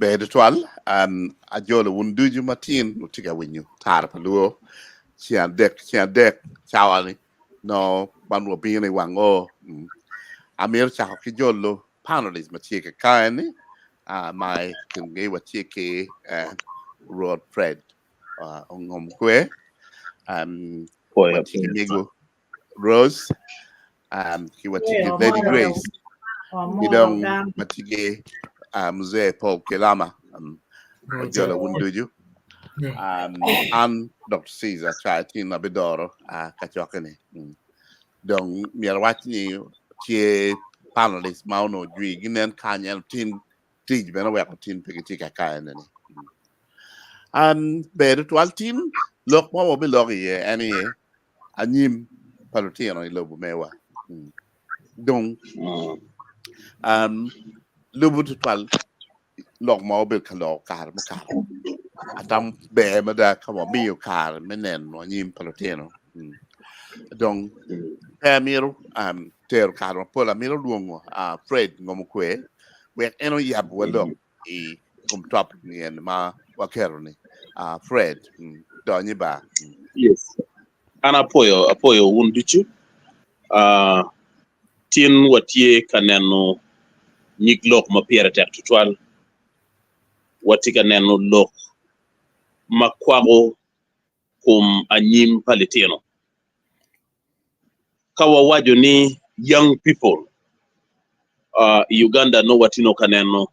Bed twal a jolo wunduju matin utiga winyu tar paluo chian dek chawani no banwo bini wango amir chako ki jolo panelist machike kaini my kinge wachike road Fred ongom kwe wachike migo Rose ki wachike Lady Grace idong wachike mzee Paul Kelama jolo wunduju and Dr. Caesar Chatin Abidoro kachokene dong mirwachni che panelist mauno jui ginen kanyan tin tij bena weko tin pigiti kakayane ni bedu twal tin lok mo bi lok ye ani anyim palutino lobo mewa dong lobo twal lok mo bi kalo kar mo kar atam be mada kamo miyo kar menen no anyim palutino dong Miro ter karo pola miro luongo Fred ngomkwe we eno yab walo kum top ni en ma wakero ni Fred donyi ba yes ana apoyo wunduchu tin watie kaneno nyik lok ma piere tek tutwal wati kaneno lok makwago kum anyim palitino kawa wajo ni young people Uganda no watino kaneno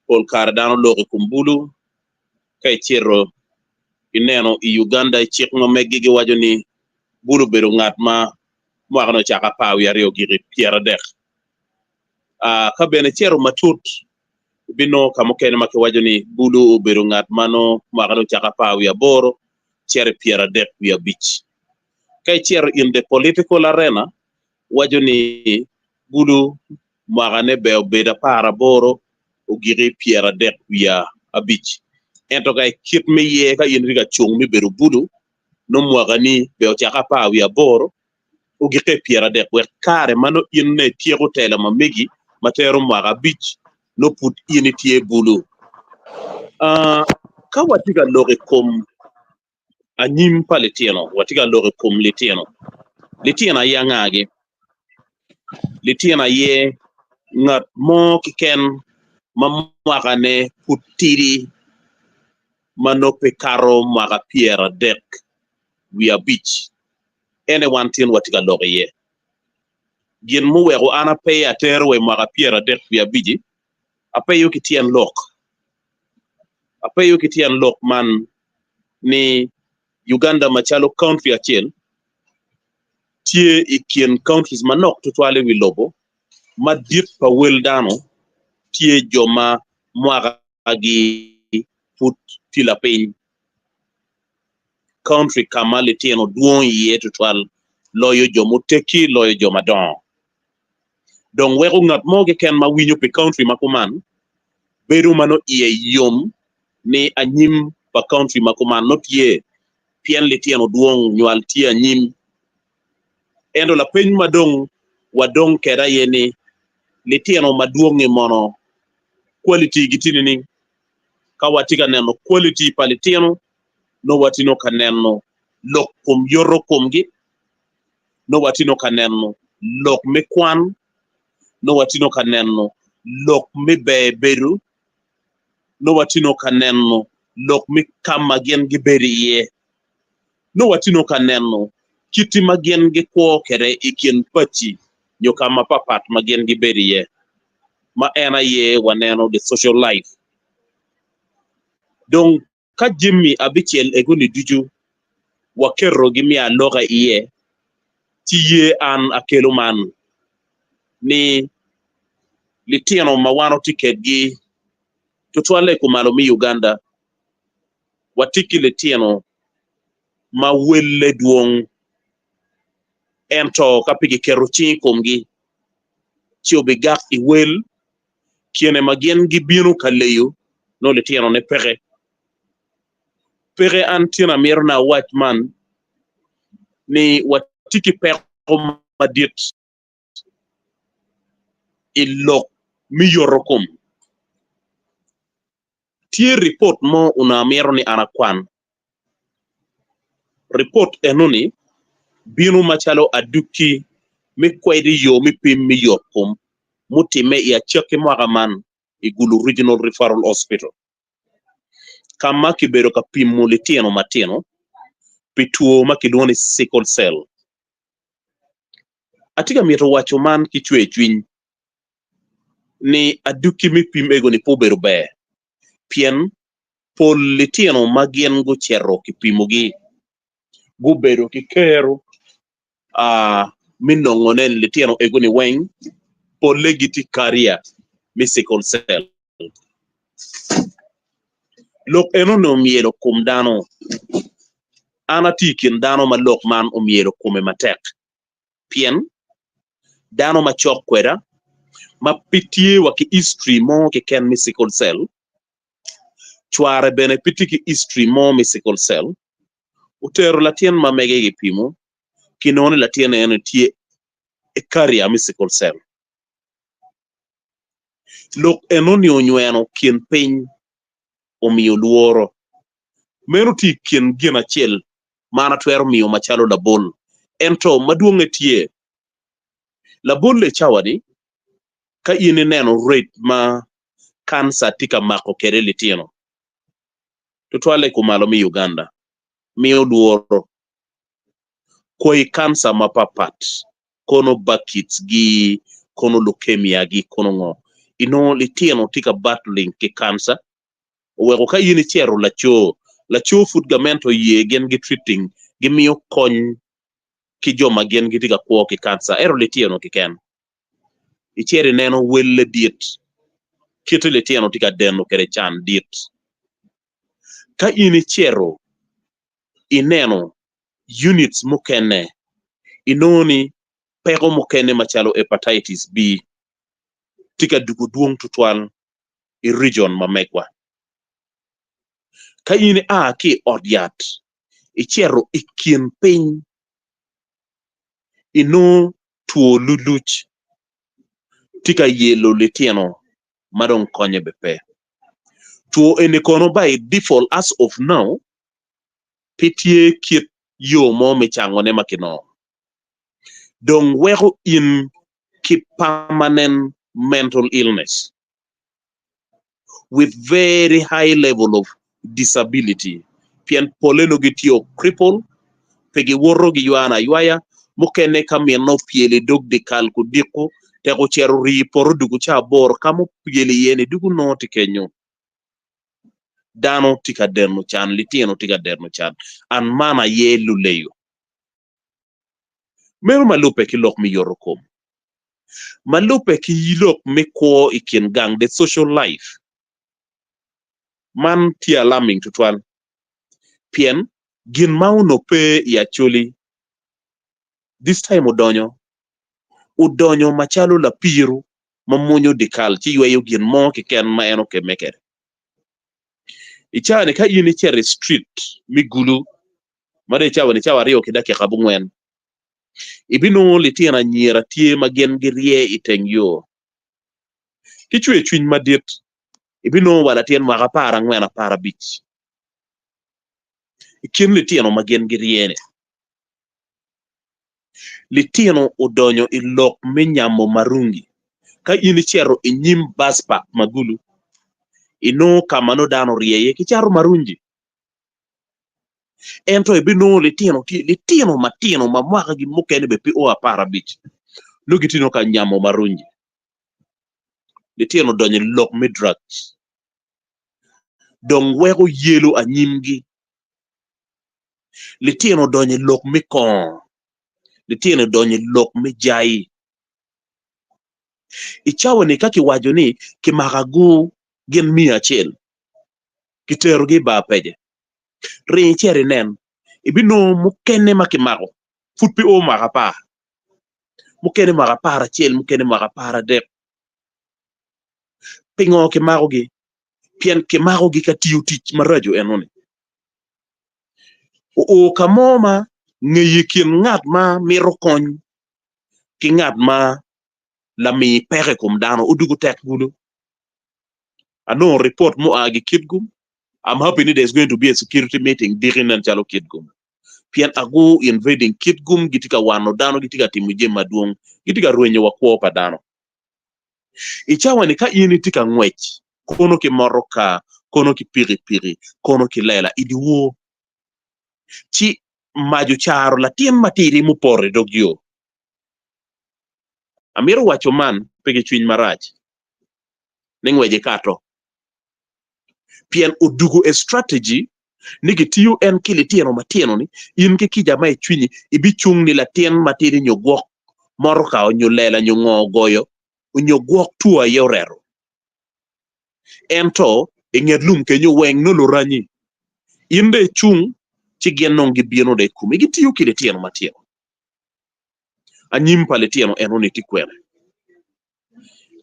pol kardano loke kumbulu kay chero ineno Uganda chik no megigi wajo ni bulu beru ngat ma mwagano chaka pawi ario giri piera dek ka bene chero matut bino kamokene make wajo ni bulu beru ngat mano mwagano chaka pawi aboro chere piera dek via beach kay chero in the political arena wajo ni bulu mwagane beo beda para boro ugiri piera dek via a beach ento kay kit me ye ka inriga chung mi beru bulu no mwagani beo chaka pawi aboro ugike piera dek we kare mano inne tiego tela mamegi matero mwaga beach no put ini tie bulu ka watiga loge kom anyim palitino watiga loge kom litino yangage litino ye ngat mo kiken mamwagane putiri manope karo mwaga piera dek we a beach anyone tin watiga loge ye gin mu wego ana pay ater we mwaga piera dek we a biji apayo kitien lok man ni Uganda machalo country achiel tie ikien counties manok tutwale wi lobo madit pa wel dano tie joma mwaga gi put tilapin country kama litino duon ye tutwal loyo jomo teki loyo joma don wego ngat moge ken ma winyo pe country makuman beru mano iye yom ni anyim pa country makuman not ye pien litino duon nyual tie anyim endo la peny madong wadong kera yeni litino maduong mono quality gitini ni kawatika neno quality palitino no watino kaneno lok kum yoro kumgi no watino kaneno lok mekwan no watino kaneno lok me beru no watino kaneno lok me kamagen gi beriye no watino kaneno kiti magen gi ko kere ikien pachi nyokama papat magen gi beriye ma ena ye waneno the social life donc ka jimmi abichel egoni duju wakero gi mi aloga iye tiye an akelo man ni litino mawano ticket gi tutwale kumalo mi Uganda watiki litino ma welle duong ento kapigi keruchi kumgi chiobi gak I wel kiene magien gi binu kaleyo no litino ne pere antina mirna watchman ni watiki peko madit ilok mi yorokum tie report mo una miero ni anakwan report enoni binu machalo aduki mi kwedi yo mi pim mi yokum mutime ya cheke mwagaman igulu regional referral hospital kama kibero ka pimo litieno matino pituo makiluoni sickle cell atiga mieto wacho man kichwe chwiny ni aduki mi pim ego ni pobero be pien pol litieno magien go cherro kipimogi gubedo kikero minongonen litieno ego ni weng pol legiti career mi sickle cell lok eno no miero kum dano anatikin dano ma lok man omiero kume matek pien dano ma chok kweda ma pitie wa ki history mo ki ken mi sickle cell chware bene piti ki history mo mi sickle cell utero latien ma mege gi pimo kinone latien ene tie e career mi sickle cell lok eno ni onyweno kien piny omiyo luoro meno ti kien gin achiel mana twero miyo machalo labol ento maduong' etie labol le chawadi ka in neno rate ma kansa tika mako kere litieno to twale kumalo mi Uganda miyo luoro koi kansa mapapat kono buckets gi kono leukemia gi kono ngo ino litieno tika battling ki kansa weko ka in chero lacho futgamento ye gen gi treating gi miyo kony ki joma gen gi tika kuo ki kansa ero litieno ki ken ichere neno welle diet kito litieno tika deno kere chan diet ka in chero ineno units mukene inoni pego mukene machalo hepatitis B tika dugu duong tutwal i region mamekwa ka in ki odiat ichero ikien piny ino tuo luluch tika yelo litieno madong konye bepe tuo ene kono by default as of now pitie kiet yo mo mechangone makino dong weko in ki permanent mental illness with very high level of disability pien poleno gitio cripple pegi worro gi yuana yuaya mukene kamien no piele dog de kalku diko te ko chero ri por dugu cha bor kamo piele yene dugu no tikenyo dano tika derno chan litieno tika derno chan an mana ye luleyo meru malupe ki lok mi yorokom malupe ki yilok mi ko ikin gang de social life man ti alarming tutwal pien gin mauno pe ya choli this time udonyo machalo la piro mamunyo dikal chi yweyo gin mo ki ken ma eno ke mekere ichane ka in chere street migulu mare chawa rio kidake kabungwen ibino litiena nyiera tie magen girie iteng yo kichwe chwiny madiet ibino wala tien maka para ngwena para bich ikin litieno magen giriene litieno udonyo ilok minyamo marungi ka in chero inyim baspa magulu ino kamano dano rieye kicharo marungi ento ibino litieno matino mamwaka gi mukene be pi o para bich lugitino ka nyamo marungi litieno donyo lok midrugs dong weko yelo anyimgi litieno donyo lok mikon litieno donyo lok mijai ichawo ni kaki wajo ni kimakagu gen 100 kitero gi ba peje rin chere nen ibino mukene makimako futpi o makapa mukene makapara chel mukene makapara dek pingo kimako gi pien kimako gi katiyo tich marajo enoni o kamoma ngeye kien ngat ma miro kony ki ngat ma lami pere kum dano udugu tek gulu ano report mo agi kitgum I'm happy there's going to be a security meeting during and chalo Kitgum. Pian ago invading Kitgum gitika wano dano gitika timuje maduong gitika ruenyo wakwo pa dano. Ichawa ni ka ini tika ngwech kono ki moroka kono ki piri kono ki lela idiwo chi maju charo la tiem matiri mupore dogyo. Amiro wacho man pege chuny marach ningweje kato. Pian udugu a strategy nigi tiyo en kili tieno matieno ni in ke kija mai chunyi ibi chung ni la tien matiri nyogwok moro ka onyolela nyongo goyo nyogwok tuwa yorero ento inged lum ke nyo weng no loranyi inde chung chigien nongi bieno de kum igi tiyo kili tieno matieno anyim pale tieno eno ni tikwene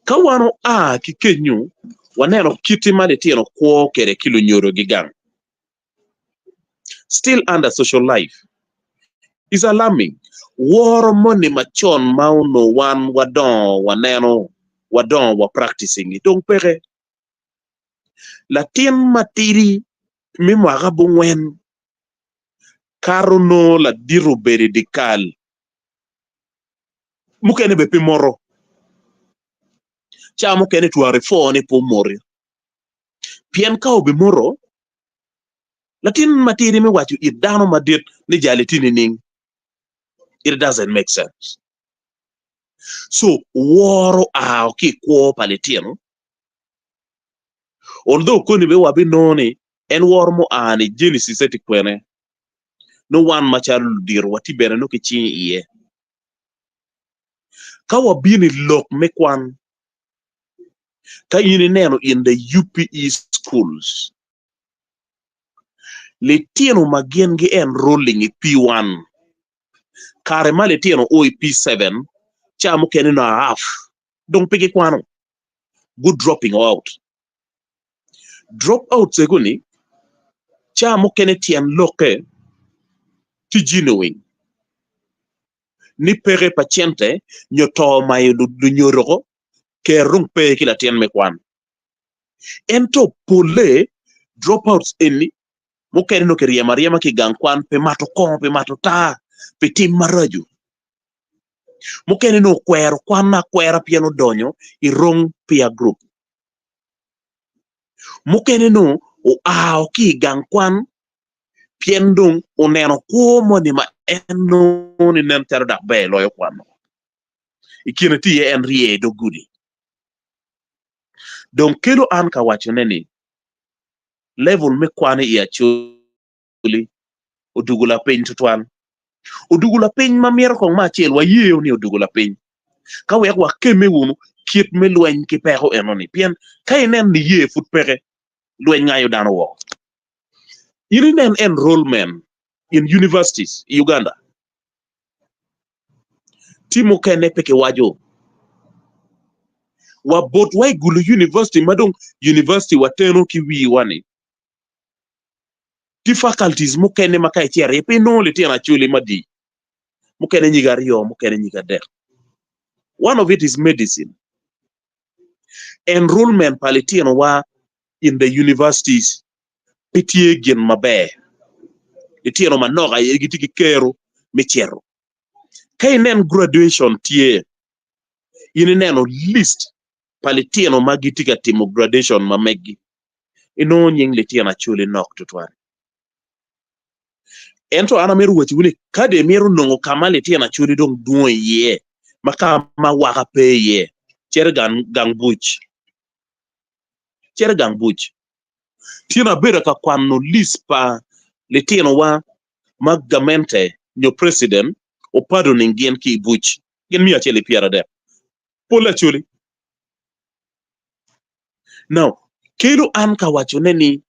kawano kikenyu waneno kiti made tieno kwo kere kilo nyoro gigang. Still under social life is alarming. War money machon mauno wan wadon waneno wadon wa practicing it. Donc pere la tien matiri mimwaga bungwen karuno la diru beridikal mukene bepi moro cha mukene tuare fone po mori pien kao be moro la tien matiri mi wachu idano madet ni jalitini ning. It doesn't make sense. So woro ki kwo paletiano. Although koni be wabi noni en woro mo ani Genesis eti kwene. No one macharu dir wati bere no kichi iye. Ka wabini lok mekwan. Ka yini neno in the UPE schools. Letiano magenge enrolling in P1. Karema letiano oi P7. Cha mukene na half. Don't pick it kwano. Good dropping out. Drop out seguni. Cha mukene tien loke. Tijinowing. Ni pere paciente. Nyoto mayo du nyoro. Ke rumpe kila tien mekwan. Ento pole. Dropouts eni. Mukene no ke riema ki gangkwan. Pe mato kon, pe mato ta. Pe tim maraju. Mukene no kwero kwan na kwera piano donyo. I rong pia group. Mukene no o ki gangkwan. Piendong oneno kuomo ni ma eno ni nentero da be loyo kwano. Ikine tiye en rie do gudi. Donc kelo an ka wacho neni level me kwane i achuli odugula piny tutwan. Odugula piny ma miero kong ma chiel wa yeo ni odugula piny. Ka wek wa keme unu kiet me lweny ki peko eno ni. Pien ka inen ni ye fut peke lweny ngayo dano wo. Irinen enrollment in universities Uganda. Timo kene peke wajo. Wa bot wa igulu university madong university wateno ki wi wani. Ti faculties mukene makai tiare pe no le tiana chuli madi. Mukene nyigario, mukene nyigade. One of it is medicine. Enrollment palitiano wa in the universities pitie gen mabe. Itiano manoga yegitiki kero michero. Kainen graduation tie. Yineno list palitiano magitika timo graduation mamegi. Ino nying le tiana chuli nok tutwari. Ento anameru wati wune kade meru nongo kamale tiana chuli dong duwe ye. Makama waka pe ye. Chere gang buch. Chere gang buch. Tina bera ka kwano list pa le tiano wa magamente nyo president o pardon ngien ki buch. Gen mi achele piara de. Pola chuli. Now, kelo an ka wacho neni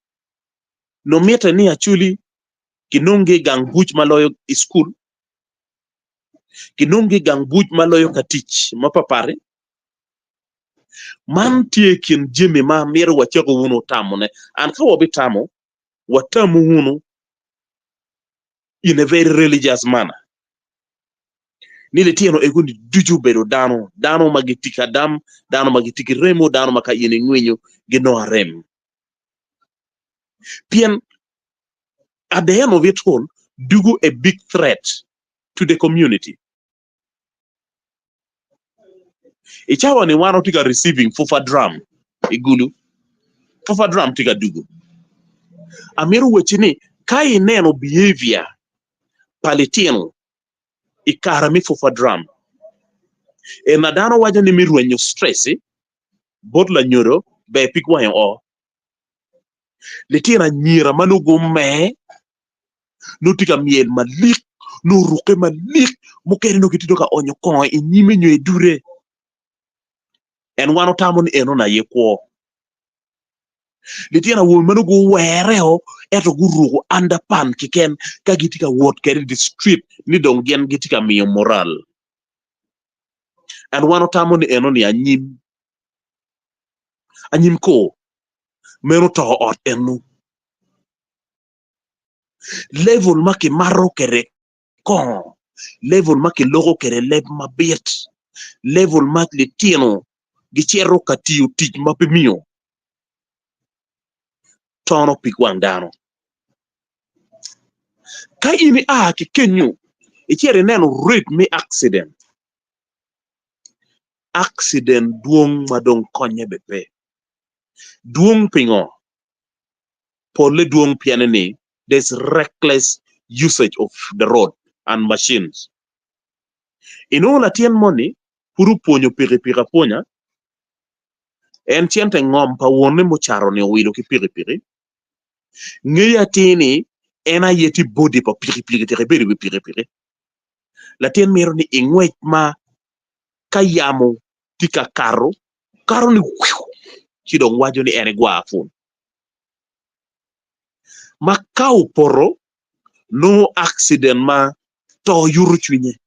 no meta ni achuli kinonge gang buch maloyo school. Kinonge gang buch maloyo katich mapapare. Man tie kin jimi ma mero wachako wuno tamo ne. An ka wabi tamo, watamu wuno in a very religious manner. Nile tieno egundi duju bedo dano magitika dam, dano magitiki remo, dano maka yene ngwenyo gino rem. Pien, at the end of it all, dugu a big threat to the community. Ichawa ni wano tika receiving fufa drum, igulu. Fufa drum tika dugu. Amiru wechini, kai neno behavior, palitino, ikarami fufa drum. E nadano waja ni miru wenyo stressi, bot la nyoro, be pikwa yung o. Litina nyira manugo me, no tika miel malik, no ruke malik, mukeri no kitito ka onyo kon, inyime nyo edure. En wano tamon eno na yekwo. Litina wo manugo wereo, eto gurugo underpan kiken, ka gitika wot keri the street, ni dongen gitika miyo moral. En wano tamon eno ni anyim. Anyim ko, meno to ot enu. Level maki maro kere kon, level maki logo kere leb mabit, level maki litino, gichero katiyo tij mapimiyo, tono pikwang dano. Ka ini ki kenyu, ichere neno rate me accident. Accident duong madong konye bepe. Duong pingo, pole duong pianene, there's reckless usage of the road and machines. Ino la tien money, puru ponyo piri ponya, en tiente ngom pa wone mo charo ne wido ki piri. Ngeya tini, ena yeti body pa piri tere beri piri. La tien mero ni ingwech ma kayamo tika karo ni chidong wajo ni ene gwa afun. Ma kau poro, no accident ma to yuru chwinye.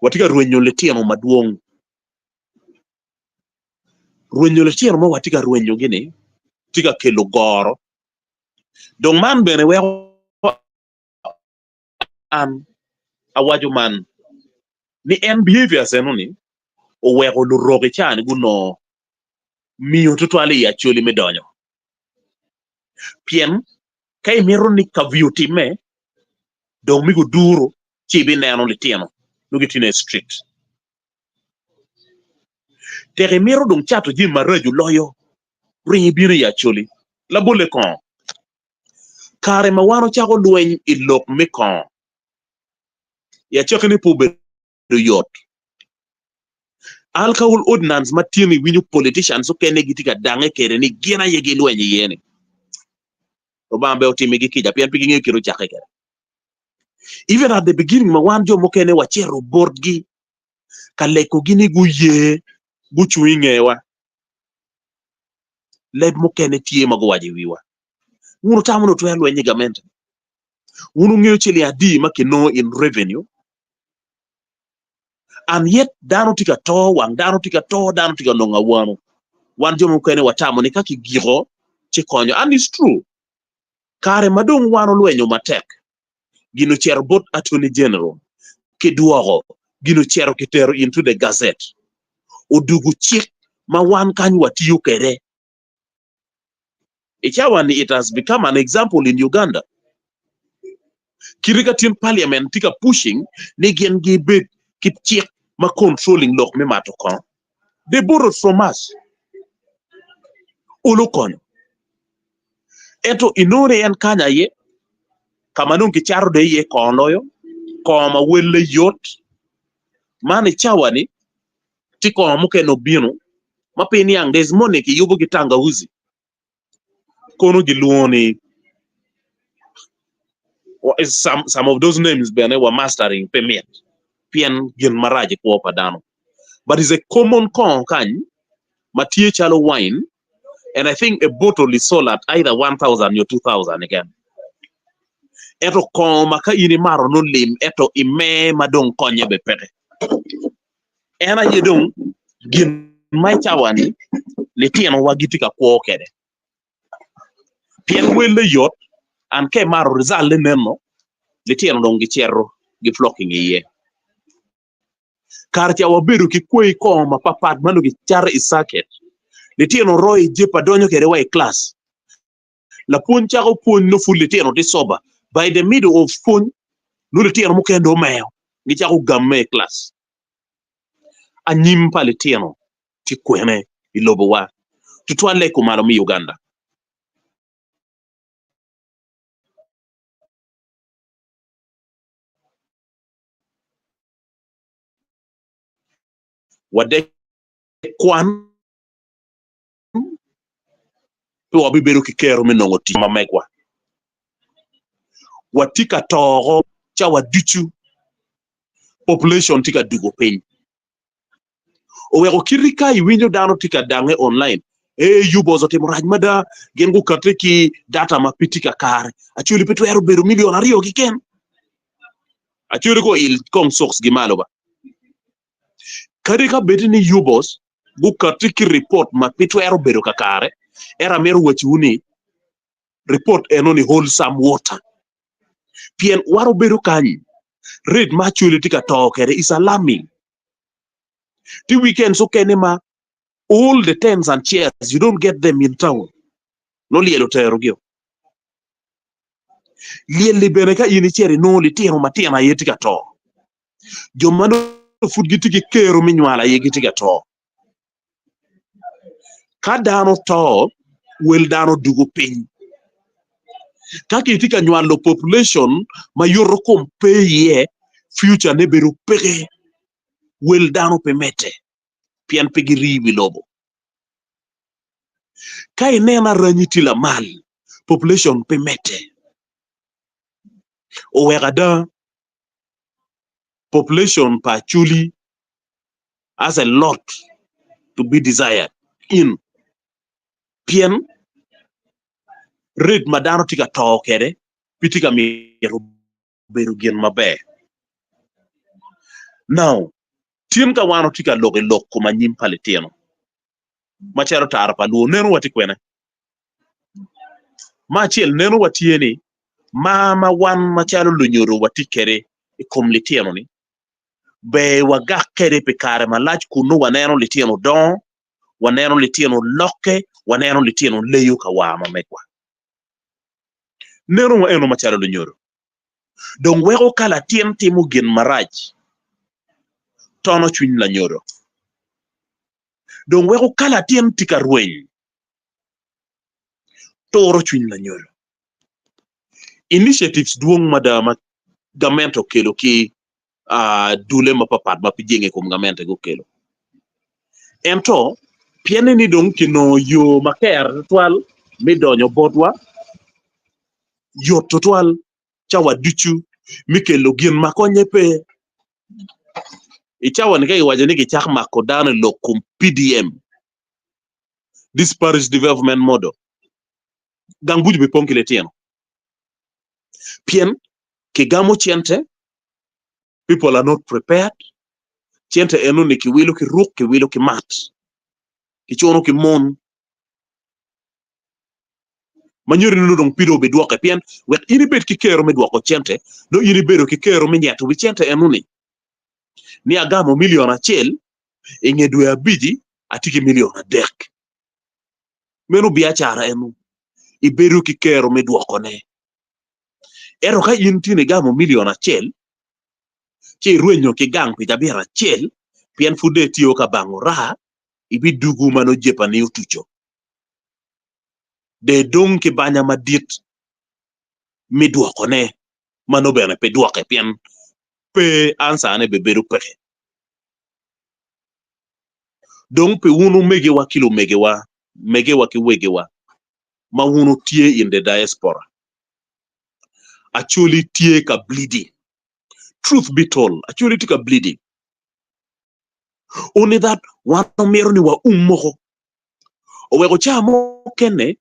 Watika ruenyo letiano maduong. Ruenyo letiano ma watika ruenyo gini, tika kelo goro. Dong man bene weko an awajo man ni en behavior senoni o weko lo roge chani guno miyo tutwali ya choli medonyo. Pien, kay mero ni kaviyo time, dong migo duro chibi neno letiano, nugitine street. Tere mero dong chato jim maraju loyo, ringi bino ya choli, la bole kon. Kare mawano chako luen ilok me kon. Ya chakini pube do yot. Alcohol ordinance matini winyu politicians so kene gitika dange kere ni gina yegi luen yene. Obambe otimi gikija pian pigi kiru chake kere. Even at the beginning mawanjo mokene wachero board gi kaleko gini guye guchuingewa. Leb mokene tie magwaji wiwa. Unu tamuno tuya luen gamenta. Unu ngeo chili adi makino in revenue. And yet, dano tika to, wang dano tika to, dano tika nonga wano. Wanjo mukene watamo ni kaki giro, chikonyo. And it's true. Kare madung wano luenyo matek. Gino chero bot attorney general. Kiduogo. Gino chero kitero into the gazette. Udugu chik, ma wan kanyu watiyo kere. Ichawani, it has become an example in Uganda. Kirikatin parliament tika pushing, ni gen gibet, kip chik, ma controlling lock me matokon. They borrowed from us. Ulukon. Eto inore en kanya ye, kamanung kicharo de ye konoyo, koma wele yot, mani chawani, tiko muke no bino, mapeni yang, there's money ki yubu kitanga uzi. Kono giluoni, some of those names bene were mastering payment. Pien gin maraji kwa padano. But it's a common con kany, matie chalo wine, and I think a bottle is sold at either 1,000 or 2,000 again. Eto kon maka ini maro no lim, eto ime madong konye bepete. Ena yedong, gin mai chawani, letiano wagitika kwa kede. Pien wele yot, and ke maro rizal le neno, letiano dong gichero, giflocking ye. Karti awabiru ki kwe kon mapapat manu gichare isaket. Letiano roy jepa donyo kere wa class. la puonj chako puonj no fu lutino ti soba by the middle of puonj no lutino mo kendo meyo gi chako gamme class anyim pa lutino ti kwene I lobo wa tutwa leko malo mi Uganda wade kwan pe wabi bedo ki kero mi nongo ti mamekwa watika togo cha waduchu population tika dugo piny oweko kirika iwinjo dano tika dange online yubo zote muraj mada gengu kate ki data ma pitika kare achuli petu ero bedo milion 2 gi ken achuli ko il kong sox gi malo ba kadika bedini yubos bu kate ki report ma petu ero bedo kakare era meru wachuni report enoni wholesome water pien waro bedo kanyi rate ma chuli tika tokere is alarming the weekends okay ma all the tents and chairs you don't get them in town no lielo tero gyo lieli bene ka ini cheri no litino matina yetika to jomano fudgiti ki kero minywala yegitika to ka dano to wel dano dugo piny ka kitika nywalo population ma yoro kompeye future ne beru pege wel dano pemete pian pegi riwi lobo ka inena ranyiti la mal population pemete owegada population pa chuli has a lot to be desired in pien red madano tika to kere pitika mi beru gen mabe now tien ka wano tika loge lokko manyim paletiano machero tara palu neno wati kwene machiel neno watieni mama wan machalo lunyoro wati kere kom litiano ni be waga kere pe kare malach kuno waneno litiano don waneno litiano loke waneno litiano leyo ka wama mekwa neno wa eno machalo lunyoro don wego kala tien timo gen maraj tono chwiny la nyoro don wego kala tien tika rweny toro chwiny la nyoro initiatives duong madama gamento kelo ki dule mapapat mapijenge kum gamente go kelo ento piene ni dong kino yo maker twal midonyo bodwa yo totwal chawa duchu mikelo gien makonye pe ichawa ni kai wajani ki chak makodane lokum PDM disparate development model gangbuji be ponkile tieno pien ke gamo chiente people are not prepared chiente eno ni ki wilo ki ruk ki wilo ki mat ki chono ki mon manyori no dong pido be duoke pien wet ini bet ki kero me duoko chiente no ini bedo ki kero me nyeto bi chiente eno ni agamo milion 1 inge dwe abiji atiki milion 3 meno biachara eno ibedo ki kero me duoko ne ero ka intine gamo milion 1 che ruenyo ki gang pi jabira 1 pien fude tiyo ka bango raha ibi dugu mano jepa ni utucho de dong ki banya madit mi duoko ne mano bene pe duoke pien pe ansa ne be beru peke dong pe unu megewa kilo megewa ki wegewa ma unu tie in the diaspora actually tie ka bleeding truth be told actually tika bleeding only that wano mero ni wa umoko owego chamo kene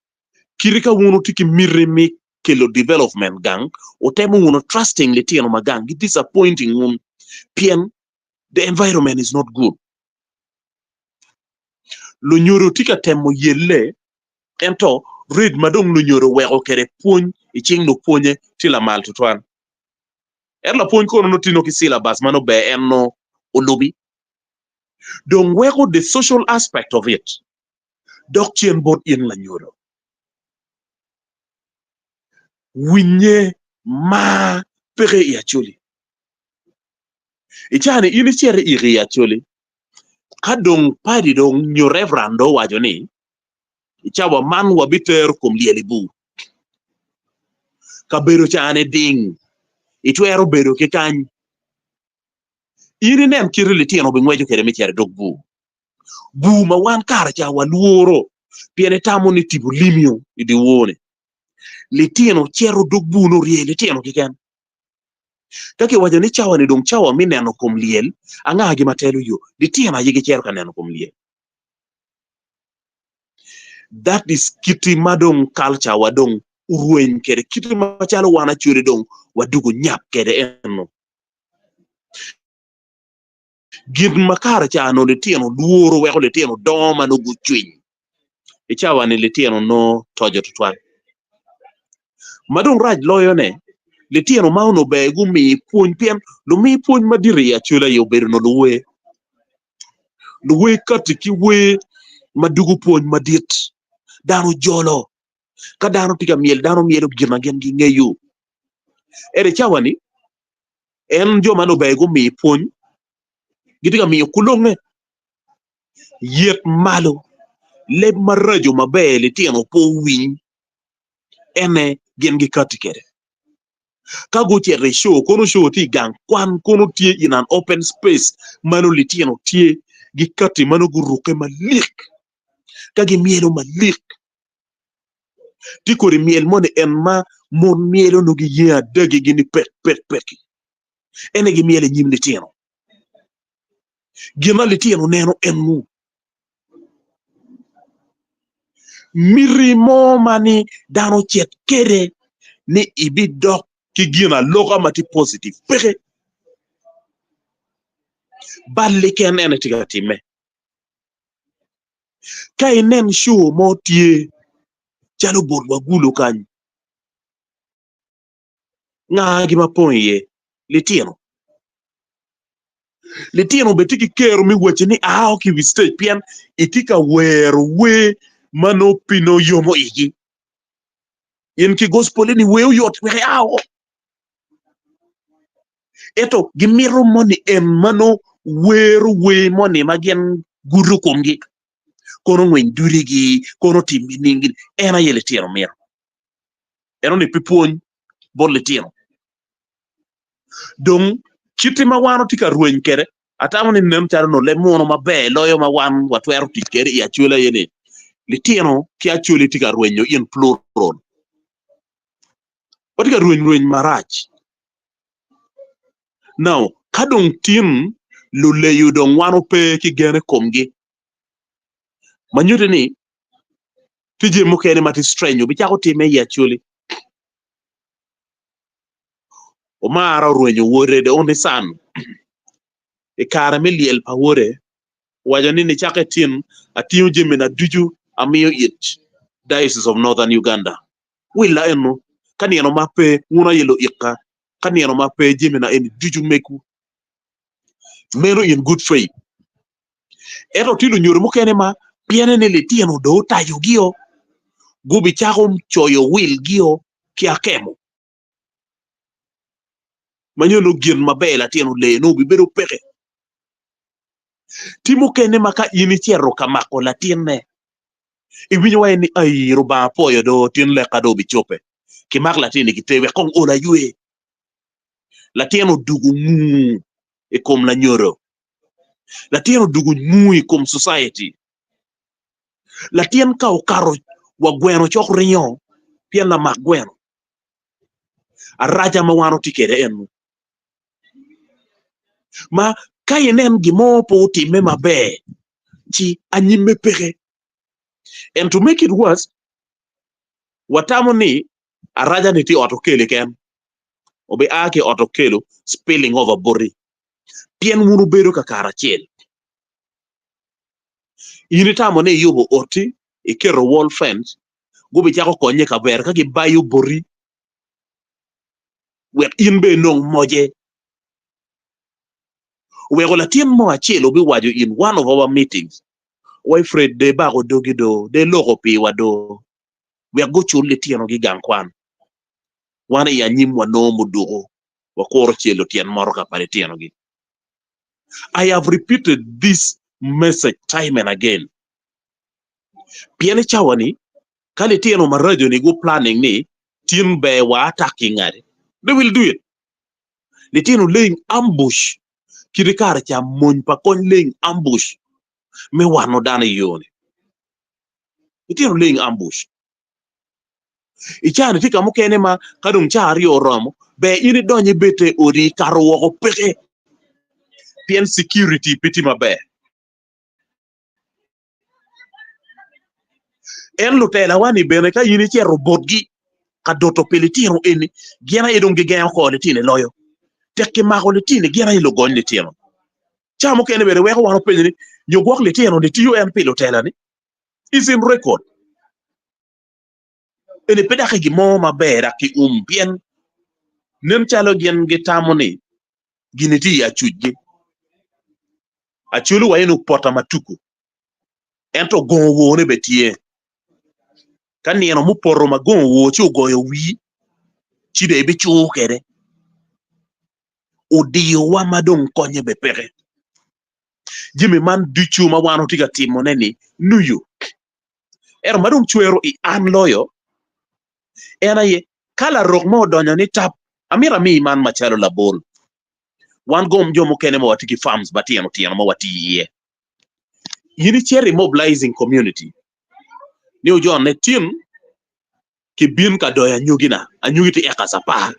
kirika unu tiki mirimi kelo development gang otemo unu trusting litiano magang disappointing pien the environment is not good lunyoro tika temo yelle ento read madong lunyoro wego kere puony iching no puonye tila mal tutwan la puony kono no tino ki syllabus mano be enno olubi don't wego the social aspect of it dok chien bot in la nyoro winye ma pere ya choli ichani ini chere iri ya choli kadong padi dong nyo reverando wajoni ichawa man wabiter kum lielibu kabero chane ding itwero bero ke kany ini nem kirili tieno bingwejo kere mi chere dog bu ma wan kar cha waluoro piene tamo ni tibu limio idi wone litino chero dog bu no rie litino kiken kake wajo ni chawa ni dong chawa mi neno kum liel anga gi matelo yo litino yigi chero ka neno kum liel. That is kiti madong culture wadong urwen kere kiti machalo wana chure dong wadugo nyap kere eno gid makara cha no litino duoro weko litino doma no guchwiny ichawa ni litino no tojo tutwan madong raj loyo ne litino mauno be gumi puony pien lumi puony madiri ya chula yo bedo no luwe kati ki we madugo puony madit dano jolo ka dano tiga miel dano mielo gima gen gi ngeyo ere chawani en joma no be gumi puony gitiga miyo kulonge yet malo leb marajo mabe litino po winy ene gen gi kati kere kago chere show kono show ti gang kwan kono tie in an open space mano litino tie gi kati mano guruke malik kagi mielo malik tikori miel mone en ma mon mielo no gi ya dagi gini pet ene gi miele nyim litino gima litino neno en mu mirimo mani dano chet kere ni ibi dok ki gina loka mati positive peke balli ken ene tiga time kay nen show mo tie chalo bol wagulo kany nga gima ponye litino betiki kero mi weche ni ki wi stage pien itika wero we mano pino yomo igi yen ki gospel ni we yot we eto gimiro moni en mano wero we moni magen guru komgi kono ngwen durigi kono timbi ningi ena yele tiro miro eno ni pipuony bol litino dong kiti ma wano tika rueny kere atamo ni nem charo no le mono mabe loyo ma wan watwero tikere ya chula yene litino kia chuli tika ruenyo in plural otika rueny marach now kadong tin lule yudong wano pe ki gene komgi manyude ni tije mokene mati strange bichako time ya chuli o mara ruenyo wore de only son e kara miliel pa wore wajo ni chake tin atiyo jemena duju amiyo it Diocese of Northern Uganda willa eno kanieno mape nguna yelo ikka kanieno mape jemena en duju meku meno in good faith eto tilo nyoro mokene ma piene ne litino do tayo gio gubi chako choyo will gio kia kemo manyono gien mabela tieno le no bibero peke timo kene maka ini chero kamako latine iwinyo wa ni ai roba poyo do tin le kado bichope kimak latine kitewe kong ola yue latino dugu mu e kom la nyoro latino dugu mu e kom society latien ka okaro wa gweno chok rinyo pien la mak gweno araja ma wano tikere enu ma kayenen gimo po time mabe chi anyime peke. And to make it worse, watamo ni araja niti otokele ken obe ake otokelo spilling over bori pien munu bedo kakara chel initamo ne yubo oti ikero wall fence gobe chako konye kaber kaki bayu bori wek inbe nong moje weko latien mo achel obi wajo in one of our meetings why Fred de bago dogido de logo pi wado we go chul litino gi gankwan wana ya Anyim wano mudugo wakoro chelo tien moro ka pare tieno gi. I have repeated this message time and again. Piene chawani kali tieno marajo ni go planning ni tien be wa attacking ade. They will do it. The tieno laying ambush kirikar cha mon pa kon laying ambush me wano dana yone. The tieno laying ambush. Ichani tika mukene ma kadung chari oromo be ini donye bete ori karo woko peke pien security piti mabe. En lutela wani bene ka yini che robot gi ka doto pelitino eni giana edong gigenya ko letine loyo tekke ma ko letine giana ilo gon letino chamo kene bere weko wano pelini nyogwok letino de tiyo en pilotela ni is in record ene pedake gi mo mabera ki pien nem chalo gen gitamoni giniti ya chujgi achulu wa enu pota matuku ento gonwo ne betie kanieno muporo magonwo chi ugoyo wi chide be chu kede odiyo wa madong konye be pere jimi man duchu ma wano tiga timo neni nuyu madong chwero I an loyo ena ye kala rok mo donyo ni tap amira mi man machalo la bol wan gom jomo kene mo watiki farms batieno tieno mo wati ye yini cherry mobilizing community ni ujon ne tim ki bin ka doya nyugina anyugiti eka sapa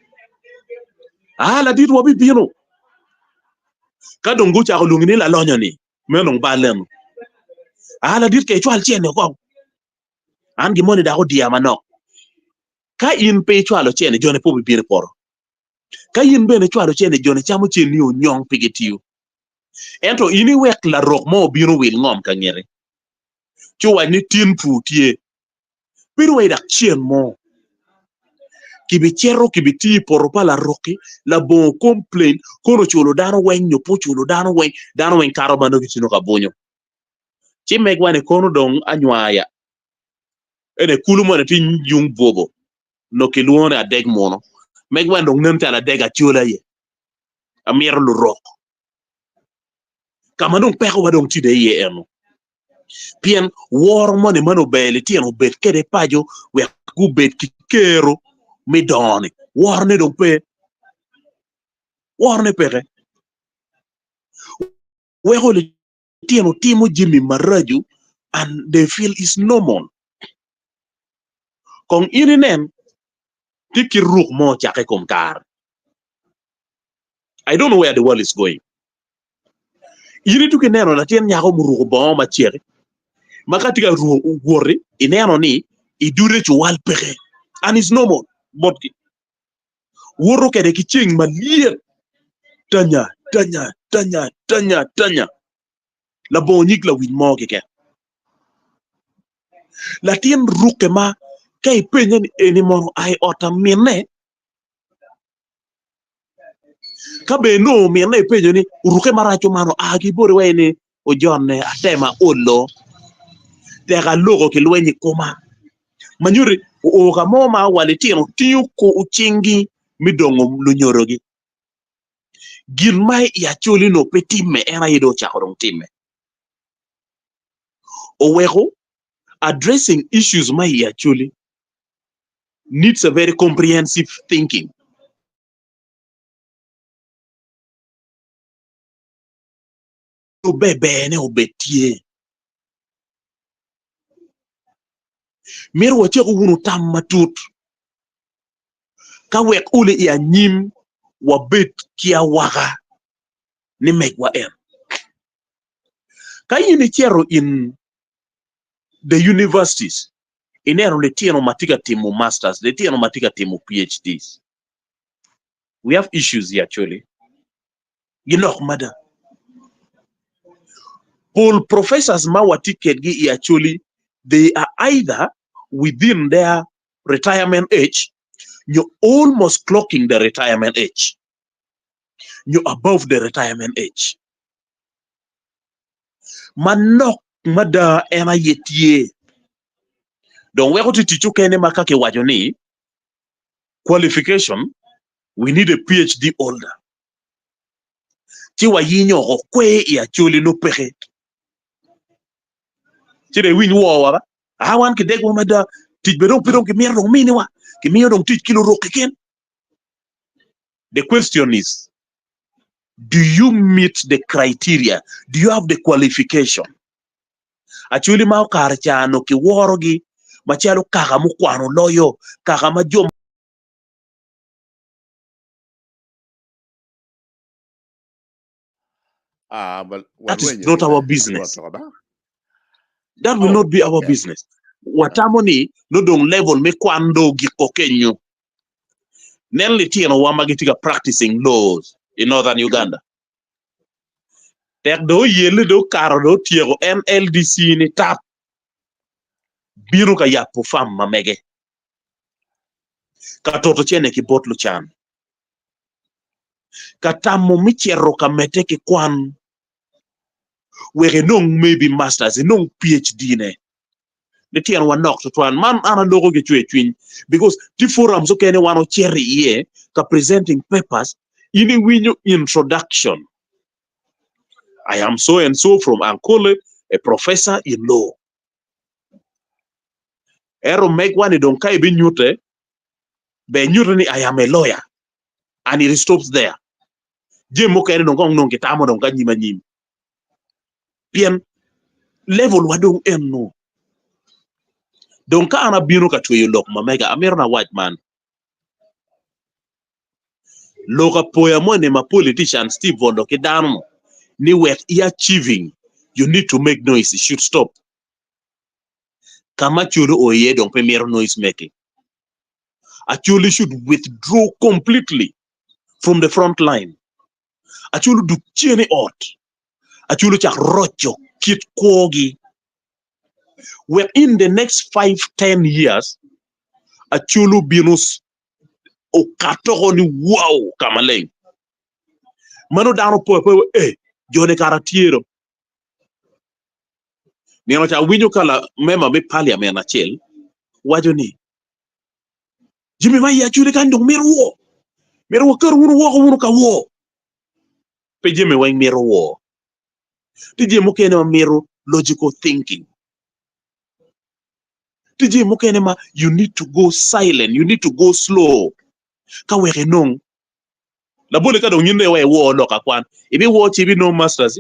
la dit wobi bino ka dongu cha lungini la lonyo ni menong balen la dit ke chwal chene ko an gi moni da ko dia manok ka in pe chwalo chene jone po bi poro ka in bene chwalo chene jone chamo chene ni onyong pigetiu ento ini wek la rok mo bino wil ngom ka ngere chuwa ni tin putie pero we dak chien mo kibi chero kibi ti poro pala roki la bon complain kono chulo dano wen nyo po chulo dano wen karo bando kitino ka bonyo chi megwane kono dong anywaya ene kulu mo tin yung bobo no kiluone adeg mono megwan dong nem tala dega chula ye amir lu rock kama dong peko wadong tide ye eno pien war money mano bele tieno bet kede pajo we ku bet kikero mi doni war ne dong pe war ne peke we hole tieno timo jimi maraju and they feel is normal kong irinen tiki ruk mo chake komkar. I don't know where the world is going. Yiri tuki neno na tien nyako muruko bon ma chere makati ka ruo ineno ni idure chuwal peke and it's normal botki woro kede ki ching malier tanya la bonyik la win mo ke la tien ruke ma kay penyen eni mono ay ota minne kabe no minne penyen ni ruke maracho mano agi bore wene o jonne atema ollo tega logo ke lwenyi koma manyuri o ga moma wale tieno tiyo ko uchingi midongo lunyorogi gin mai ya choli no petimme ena yido chakorong timme o weko addressing issues mai ya choli needs a very comprehensive thinking o bebe ne obetie mir wache ko wunu tam matut ka wek ule ya Anyim wa bet kia waga ni megwa en ka yini chero in the universities inero le tieno matika timu masters le tieno matika timu PhDs we have issues here actually ginok mada Paul professors ma watiket gi actually they are either within their retirement age you're almost clocking the retirement age you're above the retirement age manok mada ena yetie don weko titichu kene makake wajo ni qualification, we need a PhD holder. Chiwa yinyo ko kwe ya chuli no pehe. Chire win wo wa. Awan ke deg wo mada tij bedong pedong ke mier dong mini wa. Ke mier dong tij kilo ro keken. The question is, do you meet the criteria? Do you have the qualification? Actually ma karchano ki worogi machalo kaka mu kwano loyo kaka ma jom. But That is not our business. That will not be our business. Watamoni no dong level me kwando gi kokenyo. Nelly Tino Wamagitika practicing laws in northern Uganda. Tek do yele do karo do tiego NLDC ni tap biru ka yapu fam mamege. Ka toto chene ki botlu chan. Ka tamo michero ka mete ki kwan. Wege nung maybe masters, nung PhD ne. The tian wa nok to twan man ana logo ge chwe twin because the forum so kene wano cherry ye ka presenting papers ini winyo introduction. I am so and so from Ankole, a professor in law. Ero make one don't kai be nyute ni I am a lawyer, and it stops there. Jim mokere don't gong nong kitamo don't ganyi manyim. Pien level wadong no. Don't ka ana binu ka chwe lok mamega amerna white man. Loka poya mo ne ma politician Steve Vondo kedano. Ni work achieving. You need to make noise. It should stop. Kama churu oye don't pay mere noise making. Actually should withdraw completely from the front line. Actually do chene out. Actually chak rocho kit kogi. Where in the next 5-10 years, actually binus o katogoni wow kamaleng. Mano dano po jone karatiero. Nino cha winyo kala mema be parliament na chel. Wajoni. Jimmy mai actually kan dong meru. Meru ker wunu ka wo. Pe Jimmy wang meru wo. Tije mukene meru logical thinking. Tije mukene ma you need to go silent, you need to go slow. Ka wege nong. La bole ka dong nyinde we wo loka kwan. Ibi wo chibi no masters.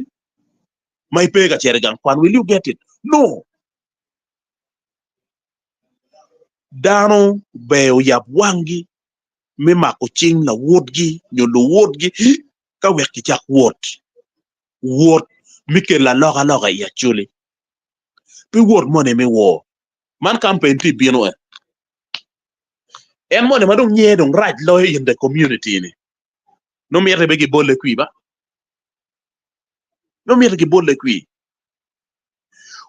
Mai pega cheregan kwan, will you get it? No. Dano beo yap wangi me mako ching na wodgi, nyolo wodgi ka weki chak wot. Wot mike la loga ya chuli. Pi wot money me wo. Man campaign ti bieno e. En money madong nye dong right lawyer in the community ni. No mere begi bolle kui ba? No mere begi bolle kui.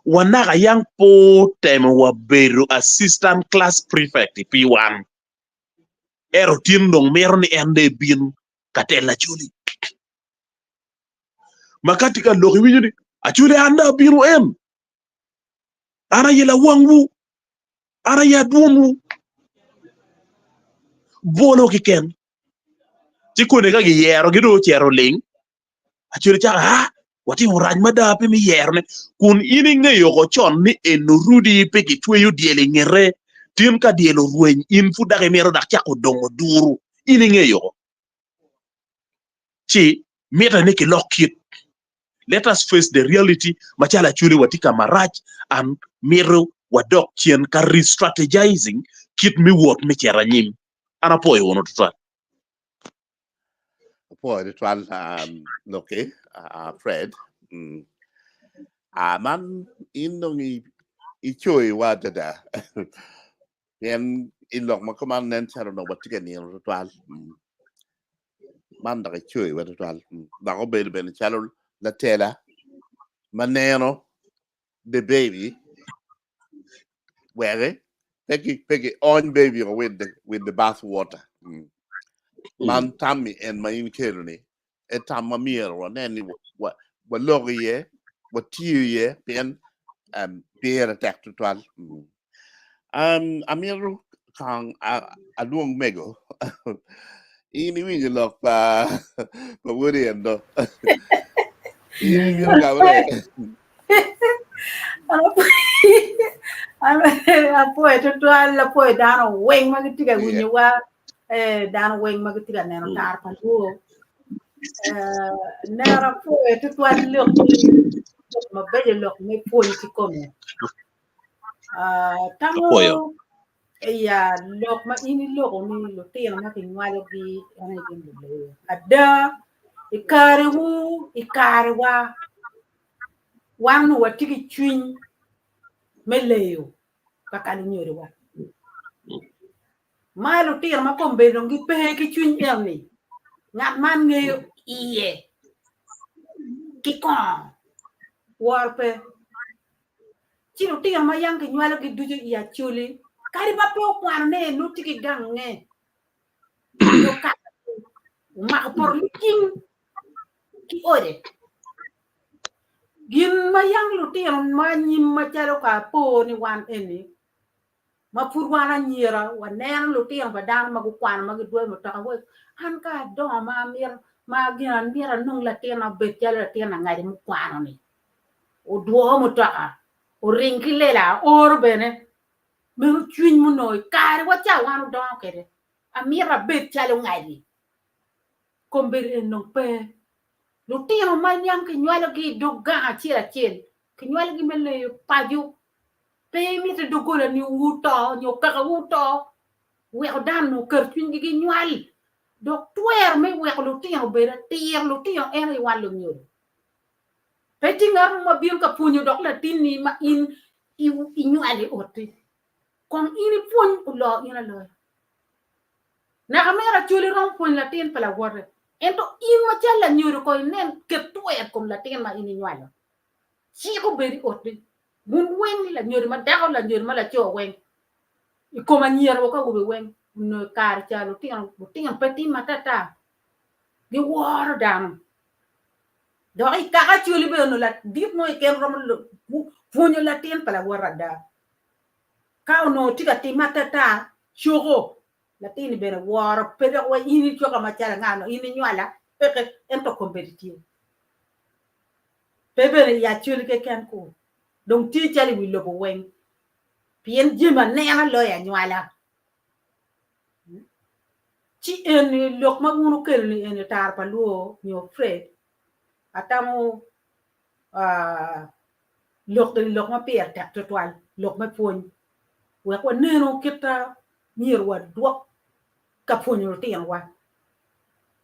Wanaga yang po tem wa beru assistant class prefect P1. Ero tin dong mere ni ende bin katela chuli. Makati ka loki winyo ni. Achuli anda biru en. Ara yela wangwu. Ara ya duonwu. Bolo ki ken. Chikone ka gi yero gido chero ling. Achuli chaka wati uraj madapi mi yerne kun ini ngeyo ko chon ni en rudi pe ki tweyo diele ngere tin ka dielo rueny in fu dage mero dak chako dongo duru ini ngeyo chi meta ne ki lokit. Let us face the reality machala chuli watika marach and mero wadok chien ka re-strategizing kit mi wot mi chera nyim ana poyo wono tutwa po the twal okay Fred man inong ichoy wa dada yen ilok ma command nen charo no batika ni twal man da ichoy wa twal da go bel ben charo la tela maneno the baby where peggy on baby with the bath water man tammy and my in kelly et tamamir or any what logo ye what ye pen beer attack to twal amir kang aluong mego ini winyo lok pa wuriendo ini winyo gabre apo to la po dano weng magitiga winyo wa dano weng magitiga neno tar pa ko nera po to lok ma beje lok me ponti come tamo ya lok ma ini lok ni lo tena ma ke ngwalo gi ana gindi le ada ikare wa wanu watigi chwin meleyo kakali nyori wa ma lo tena ma kombe ngi pe ki chwin elni ngat man ngeyo iye kikon warpe chino tena ma yang ke ngwalo gi dujo ya chuli kari ba po kwane no tiki gange no ka ma por liking ki ore gin ma yang lu tena ma nyim ma chalo ka po ni wan eni ma pur wana nyira wa nen lu tena ba dang ma ku kwan ma gidwe mo ta we han ka do ma mir ma gian mira nung la tena be chalo tena ngari mu kwan ni o do mo ta o ringi lela or bene me chwin mu noy kare wa cha wanu do kede amira be chalo ngari komber no pe lu tena ma nyang ke nywalo gi doga chira chen ke nywalo gi mele paju pe mi te dogola ni wuto nyo ka wuto we dan no ker twin gi nywal dok twer me we lu tena be tier lu tena ene walu nyo pe tinga ma bien ka punyo dok la tin ni ma in i nywali oti kon ini pun lo ina lo na kamera chuli rom pun la tin pala wore ento in ma chala nyuru ko nen ke tuet kom la tin ma ini nywalo si ko beri oti mun wen la nyuru ma dago la nyuru ma la cho wen i ko ma nyero ko go wen no kar chalo tin peti matata di wor dam do i ka chuli be no la dit mo ken rom lo punyo la tin pala wora da ka no tika ti matata chogo latini bene woro pede wa ini choka machala ngano ini nywala peke ento competitive pebere ya chuli ke kan ko donc ti chali wi lobo wen pien jima nena lo ya nywala ci en lok ma munu kel ni en tar pa lo nyo fred atamu lok ma pier tak total lok ma pon we ko neno kita nyirwa dwok ka ponyo tin wa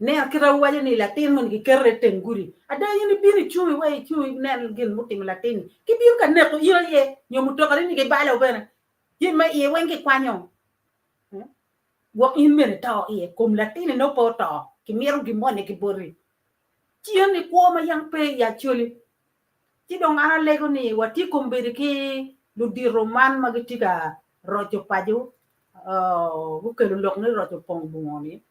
ne akira wale ni latin mun ki kerre tenguri ada yini bini chumi wai chumi nen gin mutim latin ki bin ka ne ko ye nyomu to kali ni ke bala bena yin ma ye wen ki kwanyo wo in mere ta ye kom latin no po to ki miru gi mone ki bori ti ni ko ma yang pe ya chuli ti dong ana lego ni wati kombere ki lu di roman magitiga rojo paju bukelu lok ni rojo pong bungoni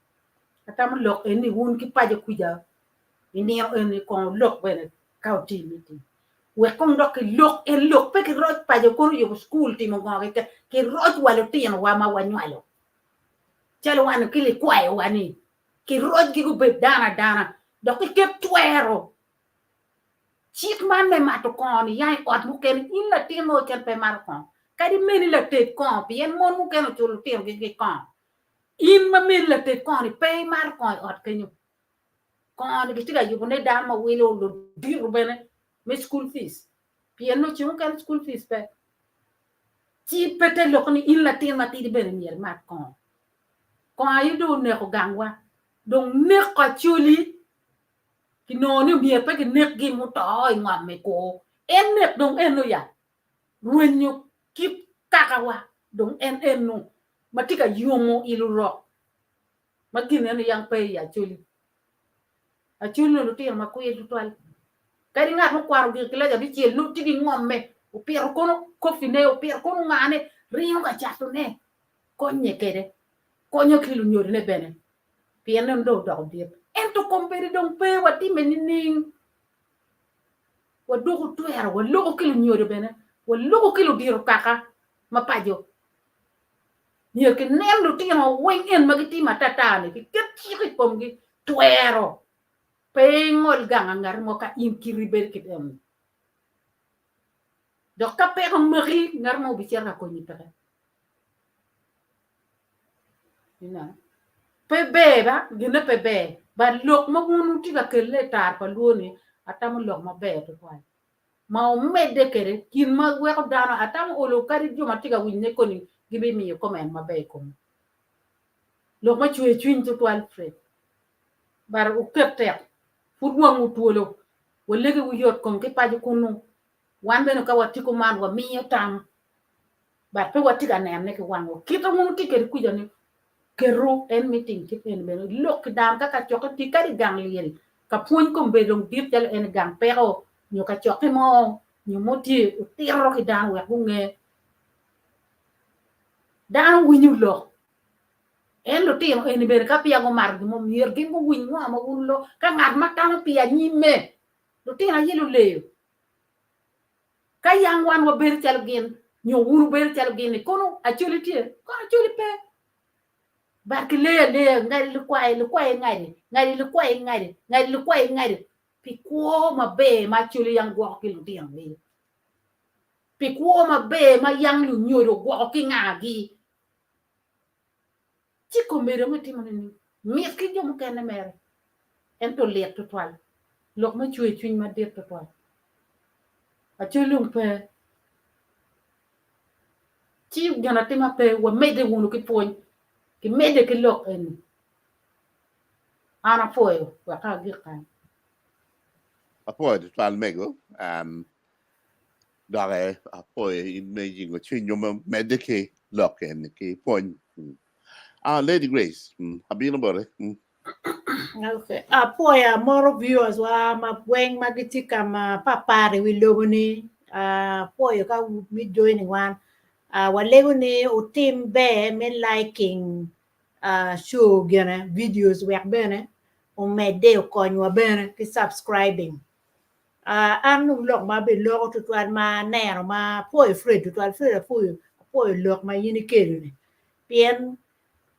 atam lok eni wun ki paje kuja ini eni kon lok bene kauti miti we kon dok lok en lok pe ki roj paje ko yo school ti mo ngoge ki roj walo ti en wa ma wanywalo chalo wan ki li kwae wani ki roj ki go be dana dok ki kep twero chik man me mato kon yai ot mu ken in la ti mo ken pe mar kon kadi meni la te kon bien mon mu ken chulu ti ki kon in ma min la te kon pe mar kon ot kenyu kon ki tiga yu ne da ma wilo lo diru bene me school fees bien no chimu kan school fees pe ti pete lo ni in la te ma ti bene mier mat kon ayu do ne ko gangwa donc ne ko chuli ki no ni mier pe ki nek gi mu to ngam me ko en nek donc en no ya wenyu ki kakawa donc en no matika yomo ilu rock magine no yang pe ya chuli a chuli no ti ma ko yetu twal kadi ngat mo kwaro gi kila ja bi chel no tigi ngomme o piero kono ko fine o piero kono ngane riyo ga chato ne konye kede konyo kilu nyori ne bene pieno ndo do dir ento kompere don pe wati meninin wadugo twero walugo kilu nyori bene walugo kilu diro kaka mapajo nhiều cái nem lutino wing in magiti matata ni cái kiri pom gi tuero pengol gang ngar mo ka in kiri ber kitem dok ka pe ko mari ngar mo bicara ko ni tere ina pebe ba gina pebe ba lok mo gunu ti ka kele tar pa luoni atam lok ma be to kwai ma o mede kere kin ma we ko dano atam olo kari juma ti ka winne ko ni gibi mi ko men ma be ko lok ma chue chuin to twal fred bar u kepte fut wangu tuolo wolege wu yot kon ke paji kunu wan beno ka wati ko man wa mi tam bar pe wati ga nem ne ke wango kito mun ki ke ku jani ke ro en meeting ki en beno lok dam ka chokati kari gang liel ka pun ko be dong dir tel en gang pero nyo ka chokke mo nyo moti tiro ki dan we ku nge dan wi nyu lo en lo tino en be ka pia go mar mo mier gi mo wi mo ma lo ka ngat ma ta pia nyime lo tino yelo le ka yang wan wo ber tel gen nyo wuru ber tel gen kono actually tie ko actually pe ba ke le ngai lu kwai ngai pi ko ma be ma actually yang go ki lo tino le pi ko ma be ma yang lu nyo do go ki ngagi ci ko mere ma timo ni mi ki jom ken mere en to le to twal lok ma chue chuin ma de to twal a chulung pe ci gana tema pe wa mede wonu ki poñ ki mede ki lok en ana foyo wa ka gi kan apo de tal mego dare apo in meji go chin yo medike lock en ki point Lady Grace abino bore Okay. Poya more viewers wa mapweng magiti kama papare wilogoni. Poya ka mi joining one. Walegoni o team be men liking show gana videos work bene o mede o konyo bene ki subscribing. Anu lok ma be lok to twan ma nero ma poya free to twan free poya lok ma yini kelu ni. Pien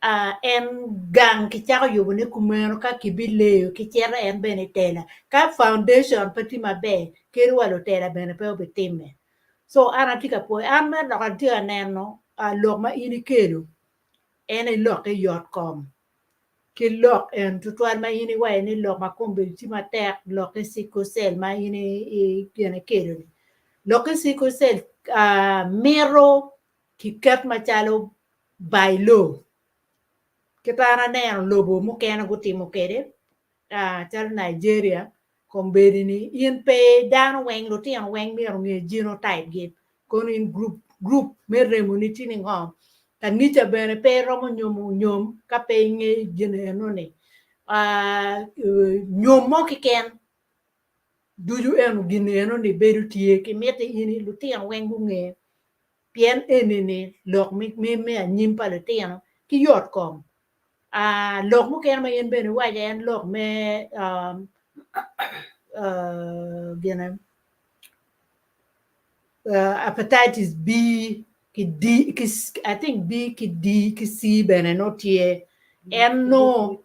en gang ki chako yubo ne kumero ka kibile ki chera en bene tela ka foundation pati mabe keru walo tela bene pe obe time so ana tika po an me lo kan tia neno lok ma ini kelu en lok e yot kom ki lok en tutwal ma ini wa ni lok ma kombe ti ma tek lok e sikosel ma ini kene kelu lok e sikosel mero ki kat ma chalo bailo kita neno lobo mo kena guti mo kede chal Nigeria komberi ni in pe dan weng lo tian weng mi ngi genotype gi kon in group mere muniti ni ngom tan ni cha bene pe romo nyom ka pe ngi gene no ni nyom mo ki ken duju en gine no ni beru tie ki mete ini lo tian weng bu ngi pien enini lok mi nyim pa le tian ki yot kom lok mo ken ma yen bene wa yen lok me gene hepatitis B ki D ki I think B ki D ki C bene no tie en no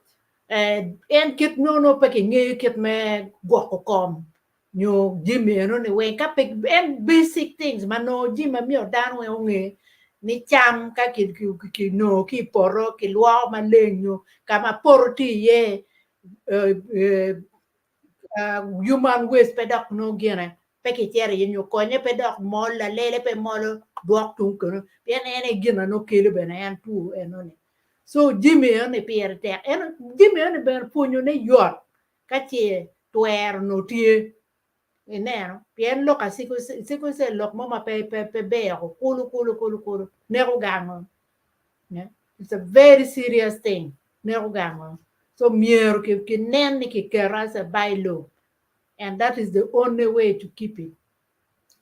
en kit no pa ki nge kit me go ko kom nyo jimi no ne we ka pe en basic things ma no jima mi o dan we nge ni cham ka ki no ki poro ki lwa ma lenyo kama porti ye human waste pedok no gene pe ki tere yenyo konye pedok mol la lele pe mol dok tun kono bien ene gina no kele bene en tu enone so jimi ene pier te en jimi ene ben punyo ne yot ka tie tuer no tie enero bien lo ka siku se lo mo ma pe be ko kulu ne ro gango ne it's a very serious thing ne ro gango so mier ki nen ki kerasa bailo and that is the only way to keep it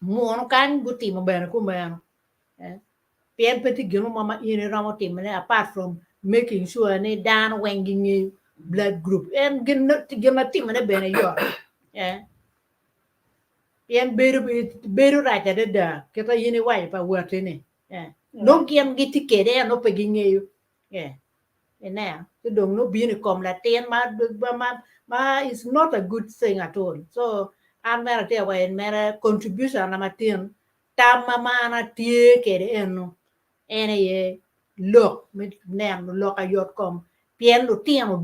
mo kan guti mo bene ku meno bien peti gino mama ine ramo timne apart from making sure ne dan wenging blood group and gino timne bene yo bien beru right at the kita yini wai pa wate ne no gian giti kede no pegingeyo yeah now the dong no being come la ten ma is not a good thing at all so I'm gonna tell you in matter contribution na matin tamama na tie kede eno ene ye look mit nem look a yot kom pien lo tiano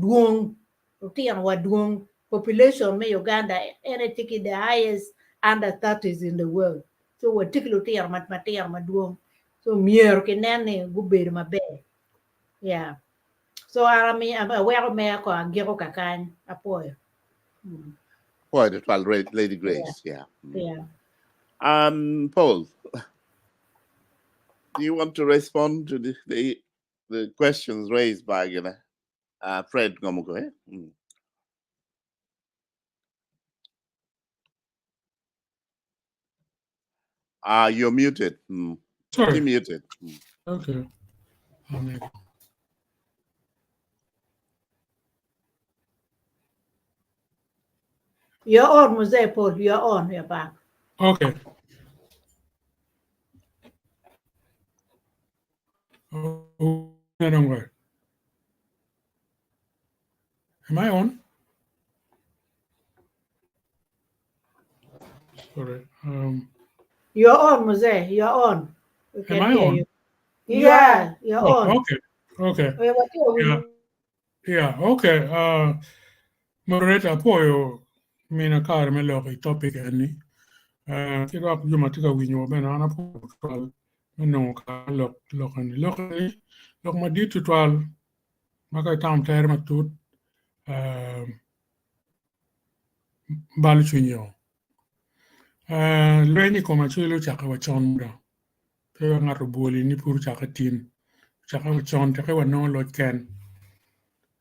wa duong population me Uganda ene tiki the highest under 30s in the world so we tiki lo tiano ma duong so mier ke nene guber mabe yeah so I'm aware me ko agiro kakan apoyo Quite it, well, Lady Grace, yeah. yeah Paul, do you want to respond to the questions raised by Fred Gomugo? You're muted. Sorry. Muted. Okay. you're on Mose Paul you're on you're back Okay. Oh, I don't work. Am I on? Sorry. you're on Mose you're on we can Am I hear on? you yeah you're on Okay. Okay. Yeah. Okay. Moderator, apoyo mina kar me loki topic any. Kiko up juma tika winyo bena ana po twal. Meno ka lokani. Lok ma di twal. Maka tam ter ma tut. Bal chunyo. Lweni koma chulo chaka wa chon muda. Pewa ngato boli ni puru chaka tin. Chaka wa chon chaka wa no lot ken.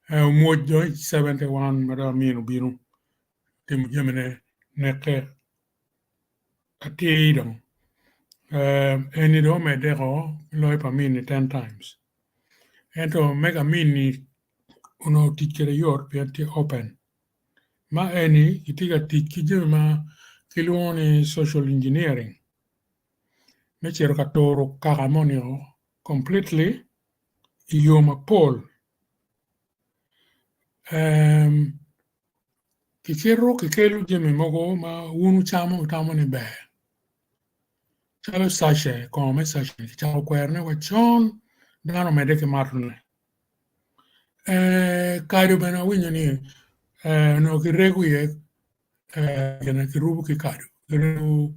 Mojo 71 mada minu binu. Tim jemene neke atiidong. Eni do me deko loy pa mini 10 times. Ento mega mini uno tikere yor pianti open. Ma eni itiga tikije ma kiluoni social engineering. Mechero katoro kakamonio completely iyoma pol. Kichero kikelu jemi mogo ma unu chamo utamo ni be. Chalo sashe, come sashe, chalo kwerne wachon, dano medeke marune. Kado bena winyo ni, no kiregu ye, yana kirubu ki kado. Kiregu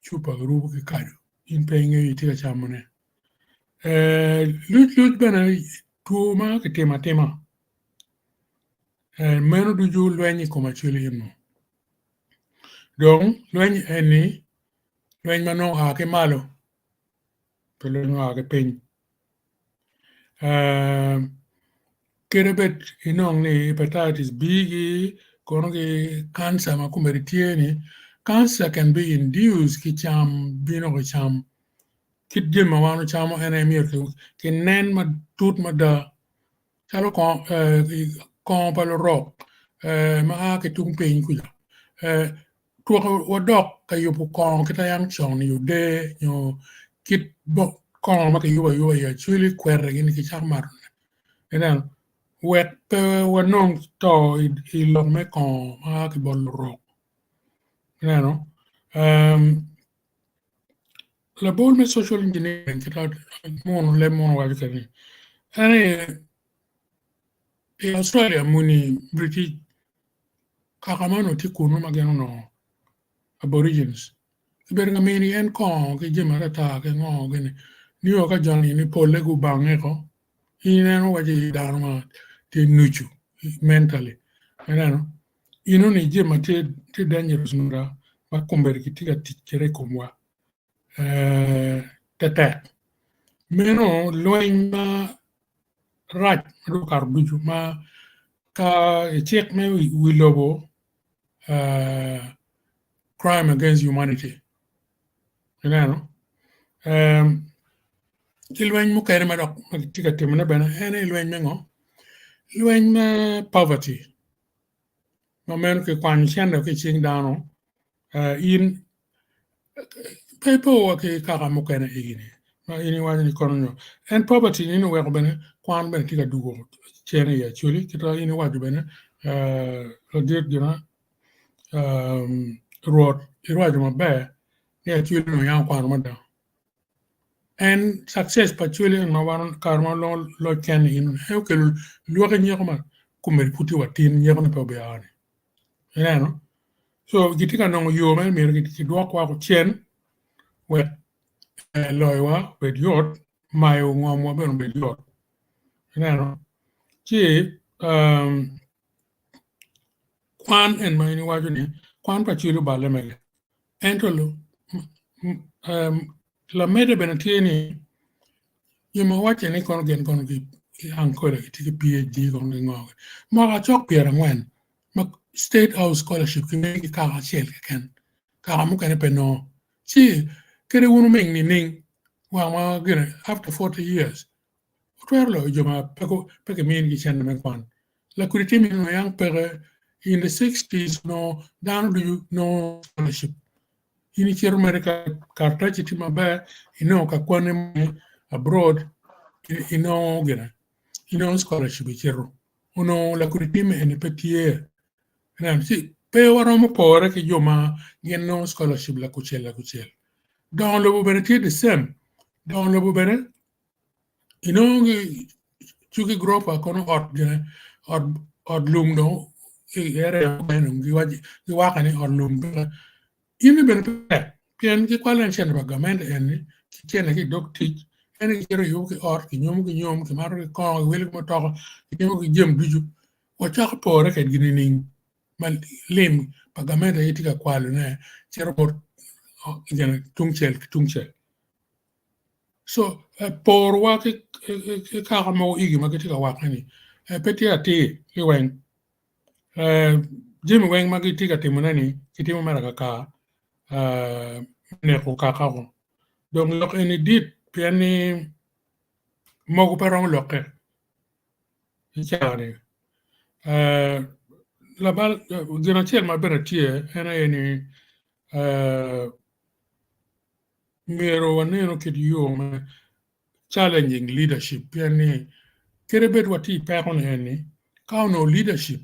chupa kirubu ki kado. In penge itiga chamone. Lut bena tuoma ki tema. Meno duju lwenyi koma chuli imo. Dong, lwenyi eni, lwenyi mano hake malo. Lwenyi hake peny. Kerebet inong ni hepatitis B kono cancer makumeritieni. Cancer can be induced kicham bino kicham. Kidjim mawano chamo enemir ki nen ma tut ma da. Chalo kon palo rock. Ma ke tung piny kuja. Tuwa wadok kayupu kon kita yang chon yu de yu kit bo kon maka yuwa ya chuli kwerre gini kicham marun. Enen wet wanong to ilong me kon ma ki bol rock. La bol me social engineering kita mon le mon wa kani. Ani Australia muni British kakamano ti kunu mageno no aborigines. Iber mini en kon ki jemara ta ke ngo gini. Ni o ka jani ni pole gu bange ko. Inen waji darma ti nuchu mentally. Ni jema ti dangerous nura ma kumber ki tiga tikere kumwa. Tete. Meno loin ma raj do karbuju ma ka check me we lobo crime against humanity. Ilwen mu kere ma dok tiga timna bana ene ilwen mengo. Ilwen ma poverty. No men ke kwan chendo ke ching dano in people ke kaka mu kene igini. ini wani ni kono and poverty ni we ko bene kwan ben tiga dugo chene ya chuli kita ini waju bene dir dina road irwaju mabe ya chuli no yang kwan mada and success pa chuli ma waron karma lo ken in hekel lo ga nyoma kumel puti watin nyoma pa be ani no so gitika no yo me mer giti do kwa ko chen we loywa be yot mayo ngomo be no be yot no chi kwan en ma ni waju ni kwan pa chulu ba le mele entolo la mede benatieni yuma wache ni kon gen kon gi ankore ti PhD kon gi ngog ma ga chok pier ngwen ma state house scholarship ki ngi ka ga chel ken ka mu kan pe no chi kere wonu meng ni ning wa ma gere after 40 years twerlo joma peko min gi chen me kwan la kuriti min no yang pere in the 60s no down do no scholarship ini chero America karta chiti mabe ino ka kwane abroad ino gena ino scholarship chero uno la kuritime ene petie ran si pe waro mo pore ke joma geno scholarship la kuchel don lo bene tie the same don lo bene ino chuki gropa kono ot gena ot lum do ere bene gi wakani ot lum ini ben pian ki kwalen chen ba gamen en ki chen ki dok tich en ki ro yu ki or ki nyom ki mar ko wel mo to ki nyom ki jem duju o cha ko re ke gini ning mal lim ba gamen e ti ka kwalu ne chen por gen tungchel so por wa ki ka mo igi ma ki ti ka wa ni peti ati li wen jim wen ma ki ti ka timunani ki timu mara ka ne ko kakao donc lok eni dit piani mogu perong loke chane la bal gina chen ma bena tie ena eni mero waneno kid yo challenging leadership piani kerebet wati pekon eni kauno leadership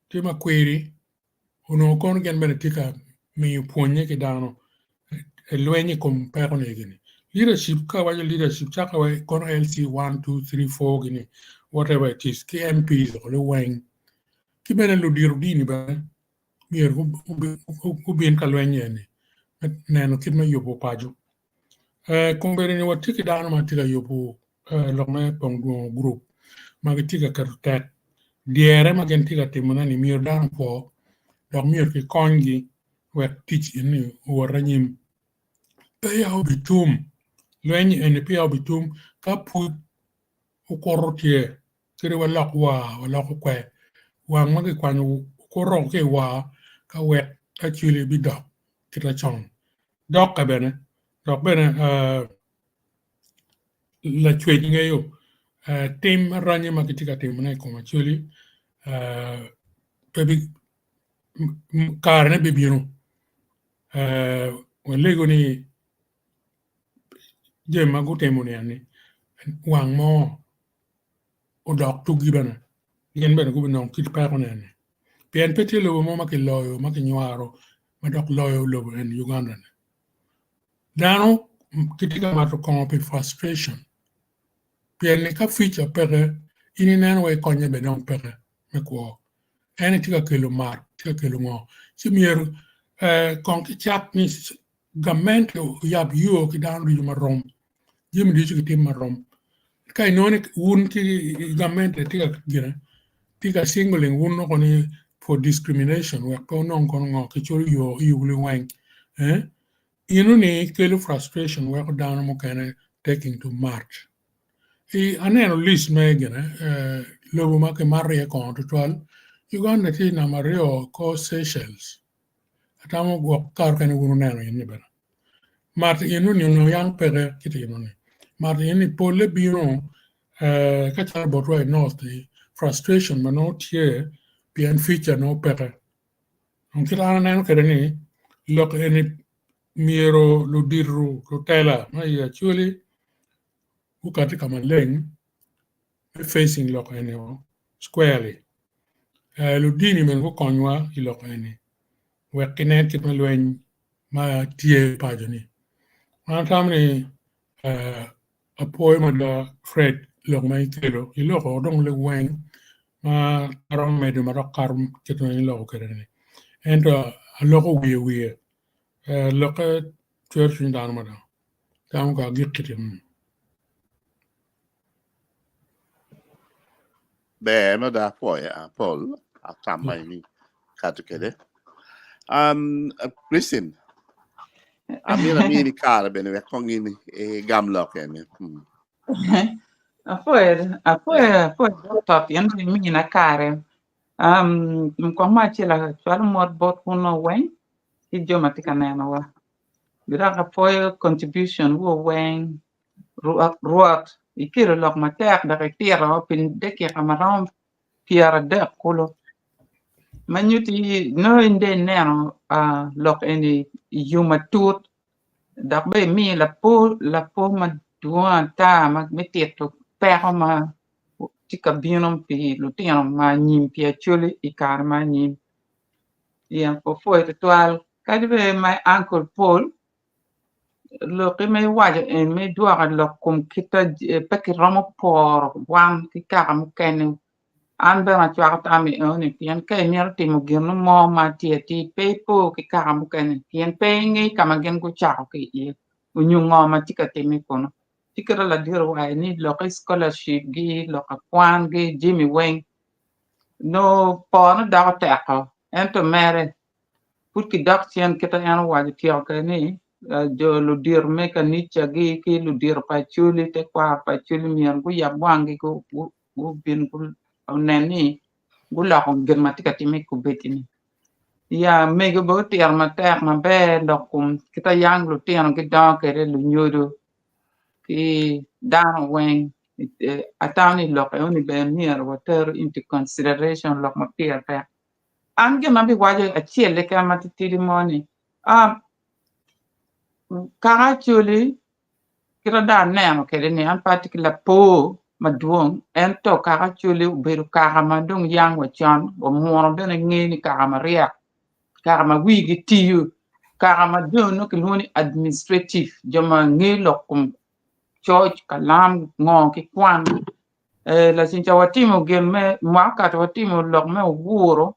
tima query uno kon gen bena tika mi puonye ke dano lwenye kom pekon egini leadership ka wajo leadership chaka wa kon LC 1 2 3 4 gini whatever it is ki MPs le weng ki bena lo diru dini ba mier ku bien ka lwenye ni neno kidma yobo paju kumbere ni watiki dano ma tika yobo lokme pong group ma tika karutet diere ma gen tika timuna ni mier dano po dok mier ki kongi wek teach ini waranyim paya obitum lwenye ene paya obitum ka pu ukorotie kiri walak kwe wang magi kwanyo ukoro ke wa ka wek ka chile bi dok kita chong dok ka bene la chwe ngayo tim ranye makitika tim na ko chuli pebi karne bibino lego ni je magute muniani wang mo odok tugi bana yen bana go non kit pa ko nene pien peti lo mo maki loyo maki nyaro madok loyo lo en Uganda dano kitika mato ko pe frustration pien ka feature pere ini nan we konye be non pere me ko ene tika kelo mar tika kelo ngo chimier kon ki chap ni government yab yo ki dan ri marom jim di ki tim marom kai noni wun ki government tika gira tika singling wun no koni for discrimination we ko non kon ngo ki chori yo yugli wang inu ni kelo frustration we ko down mo kana taking to march aneno list me gina lobo ma ke marre ko to twal Uganda ti na mario ko Seychelles atamo go kar kan wunu neno ni bana mart inu ni no yang pere kiti inu ni mart ini pole biro ka cha botwa north frustration mano tie bien feature no pere on kila neno kere ni lok eni Miro Ludiru Lutela, my actually who got to come and leng facing lock anyway squarely. Ludini men who conwa he lock any. Where connect it when my TA pagini. One time a poem of Fred lock my kilo, he look or don't look when ma around made him a rock arm getting in lock and a local we look at church in Danmada. Down got get him. Beh, ma da poi a Paul a tamma ni katukede. Listen. Amina mini cara bene ve kongini e gamlock ene. Poi top yan mi na kare. Ko ma ci la chwal mod bot kuno wen ci joma tika nena wa. Bira ka poi contribution wo wen ruat ikiro lok ma tek da ke tira pin de ke kamaram piara de kulo. Manyuti no inde neno lok eni yuma tut dak be mi la po ma duan ta ma metieto pero ma tika binom pi lutino ma nyim pi actually ikar ma nyim ya po foi toal kadbe my uncle Paul lo ke me waje en me duara lo kum kita peki ramo por wan ki kam ken an be ma chwa ta mi oni pian ke mer ti mo gino mo ma ti pe po ki kam ken pian pe ngi kama gen ku cha ki e unyu ngoma tika te mi kono tikara la diro wa ni lo ke scholarship gi lo ka kwan gi Jimmy Wang no po no da ta ko ento mere put ki dak sien kita yan wa ti o ke ni jo lo dir me ka ni cha gi ki lo dir pa chuli te kwa pa chuli mi an ku ya wangi ku bin ku neni gu la ko gen matika ti me ku betini ya me go bo ti ar ma ta ma be lo kum kita yang lo ti an ki da ke re lo nyodo ki down when atani lock only be near water into consideration lock ma peer pa ange ma bi waje a chiele ka ma ti money kara chuli kira da neno ke ni an particular po ma duong en to kara chuli beru kara ma dong yang wa chan o mo be ngi ni kara ma ria kara ma wi gi tiu kara ma do no ki loni administrative joma ngi lokum church kalam ngo ki kwan la sincha watimo gemme mwaka watimo lok me wuro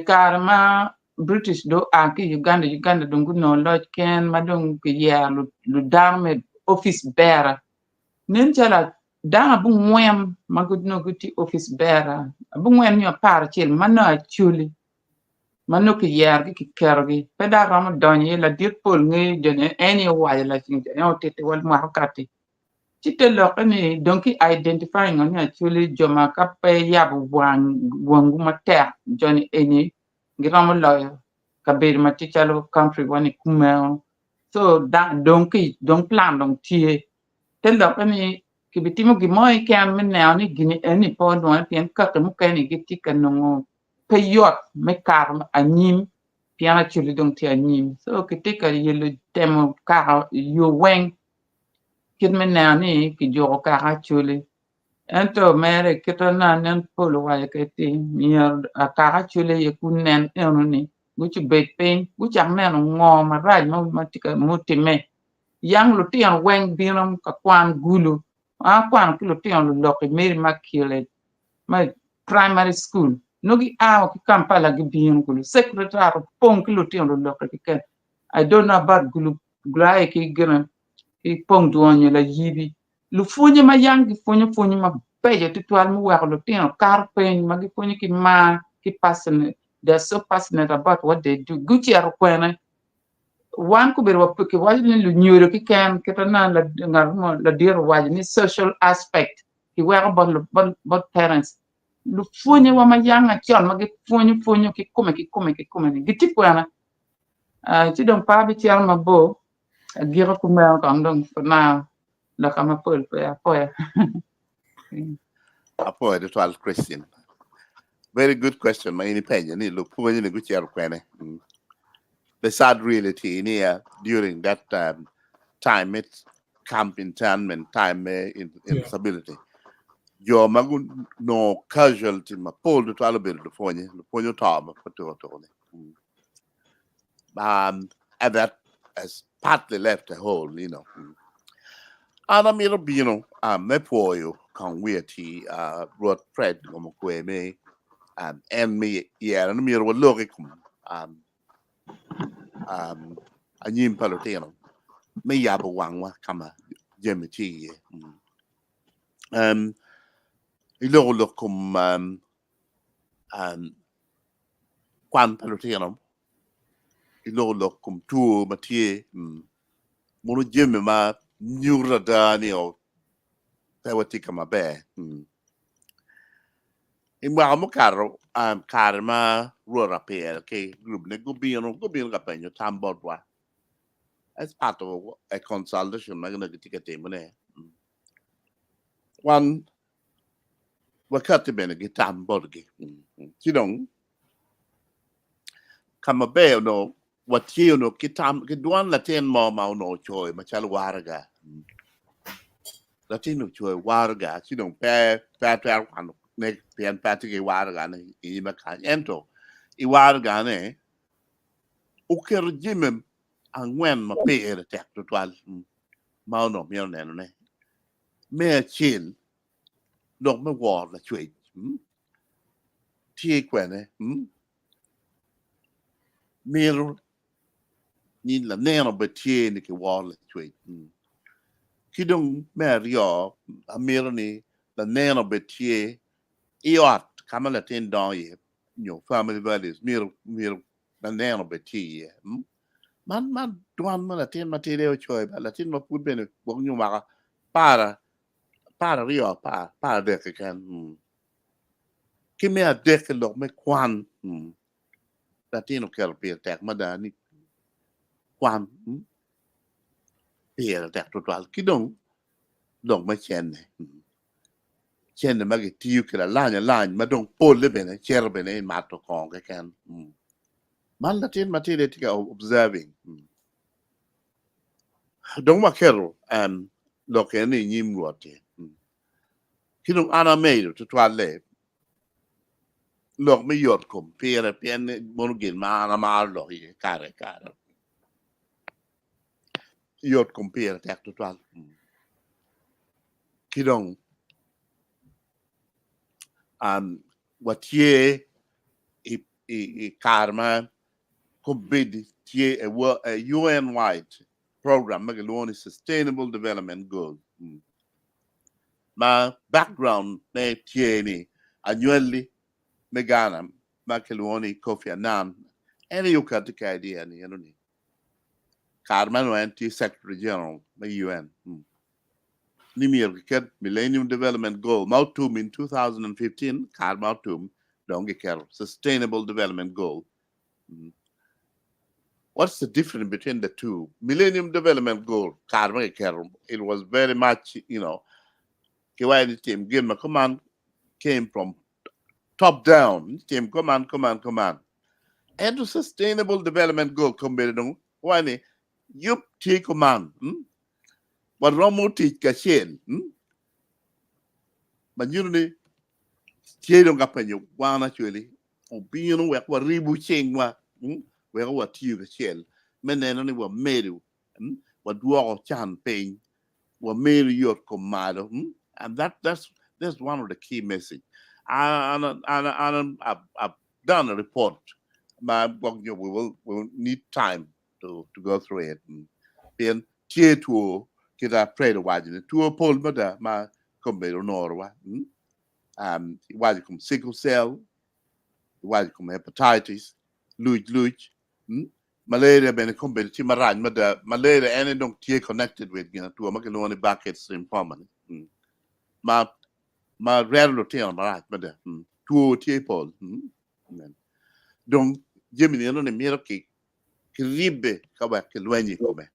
karma British do aki Uganda dungu no lodge ken madong ki ya lu darme office bearer nen chala dana bu mwem magud no guti office bearer bu mwem yo par chil mana chuli mano ki yar ki kergi peda ram donye la dir pol ngi jene any way la sincha no tete wal markati Chite lokani donki identifying on actually joma kape yabu wangu mater Johnny Eni giramo lawyer kabir matichalo country wani kumeo so that donki don't plan don tie te lokani kibitimo gimoy kan menao ni gini eni po no pien ka mu kani gitika no peyot me kar anyim piana chuli don tie anyim so kitika yelo temo ka yo weng kit me na ni ki jo ka ha chuli ento mere kito na nen polo wa ke ti mier ka ha chuli ye kunen eno ni guchi be pen guchi ameno ngo ma raj ma tika mutime yang lu tian weng binam ka kwan gulu kwan ki lu tian lu lokki meri makile my primary school nogi ki kampala gi bin gulu secretary pon ki lu tian lu lokki ke I don't know about gulu gulai ki gana ki pong duonye la yibi lu funye ma yang ki funye ma beje titual mu wa lo tin kar pen ma ki funye ki ma ki passionate they're so passionate about what they do guchi ar kwena wan ku ber wa ki wajni lu nyoro ki ken ketana la ngar mo la dir wajni social aspect ki wa about parents lu funye wa ma yang a chon ma ki funye ki kume ni giti kwena ti don pa bi tiar ma bo gira kumel kang dong na la kama pol ya poya Apo the 12 question. Very good question. My opinion. Ni look poor ni guchi ar kwene. the sad reality here during that time, it's camp internment time in instability. Your magun no casualty ma pol to alabir the fonye tom to and that has partly left a hole, you know. And I'm you know, me for you can we road Fred como que me and me yeah and me will look anyim palotino me yaba wangwa kama jemiti ilolo kum kwan palotino ilolo kum tu matie munu jemme ma nyura dani o tawati kama be imwa mo karo karma ruora per ke group ne gubino ka penyo tambodwa as part of a consultation magna tikete mune one wakati bene gitam bodgi kidong kama be no what you know kitam kidwan latin mo ma no choy ma chal warga latino choy warga kidong pe kwano ne pian patike warga ne I maka ento I warga ne uker jimem angwen ma pe tek total ma no mi ne me chin dog me war la chwe tie kwene mir ni la neno betie ni ke war la chwe kidong me rio amir ni la neno betie iot kamala tin don ye family values mir la neno betie man duan man la tin material chwe la tin ma put bene bog nyu maka para rio para de ke kan que me adeque lo me kwan latino kel pe tek madani kwan pe tek total kidong dong ma chenne ma ge tiu que la lagne ma dong pol le bene cher bene ma to kon ke kan man latin material tika observing dong ma kero lo ke ni nyim rote kidong ana medo to toile lok me yot kom pere pien monugin ma ma lo ye kare yot kom pere tek total kidong what ye I karma combid tie a UN wide program magaloni sustainable development goal ma background ne tie ni annually megana makaloni Kofi Annan any yukatika idea ni ni karma no anti secretary general the UN Nimir ket Millennium Development Goal Mautum in 2015 karma tum don't sustainable development goal. What's the difference between the two? Millennium Development Goal, it was very much, Kiwani team give a command came from top down. Team command. And the Sustainable Development Goal combined one yup take command. But Romo teach Kashin. But you know, don't happen you one actually. Obino wa ribu chingwa. Where what you shell, men only were made what war champagne were made your commando, and that's one of the key message. I've done a report, but we will need time to go through it. Then tier two get a pray the watching to a poll mother my combat Norwa. Watching sickle cell, watching hepatitis, luge. Malaria been competitive maran malaria any don't tie connected with to a makaloni bucket stream common ma rare lutino marat mother to tie pol donc jemini no ne miraki kribe kawa kelwenyi come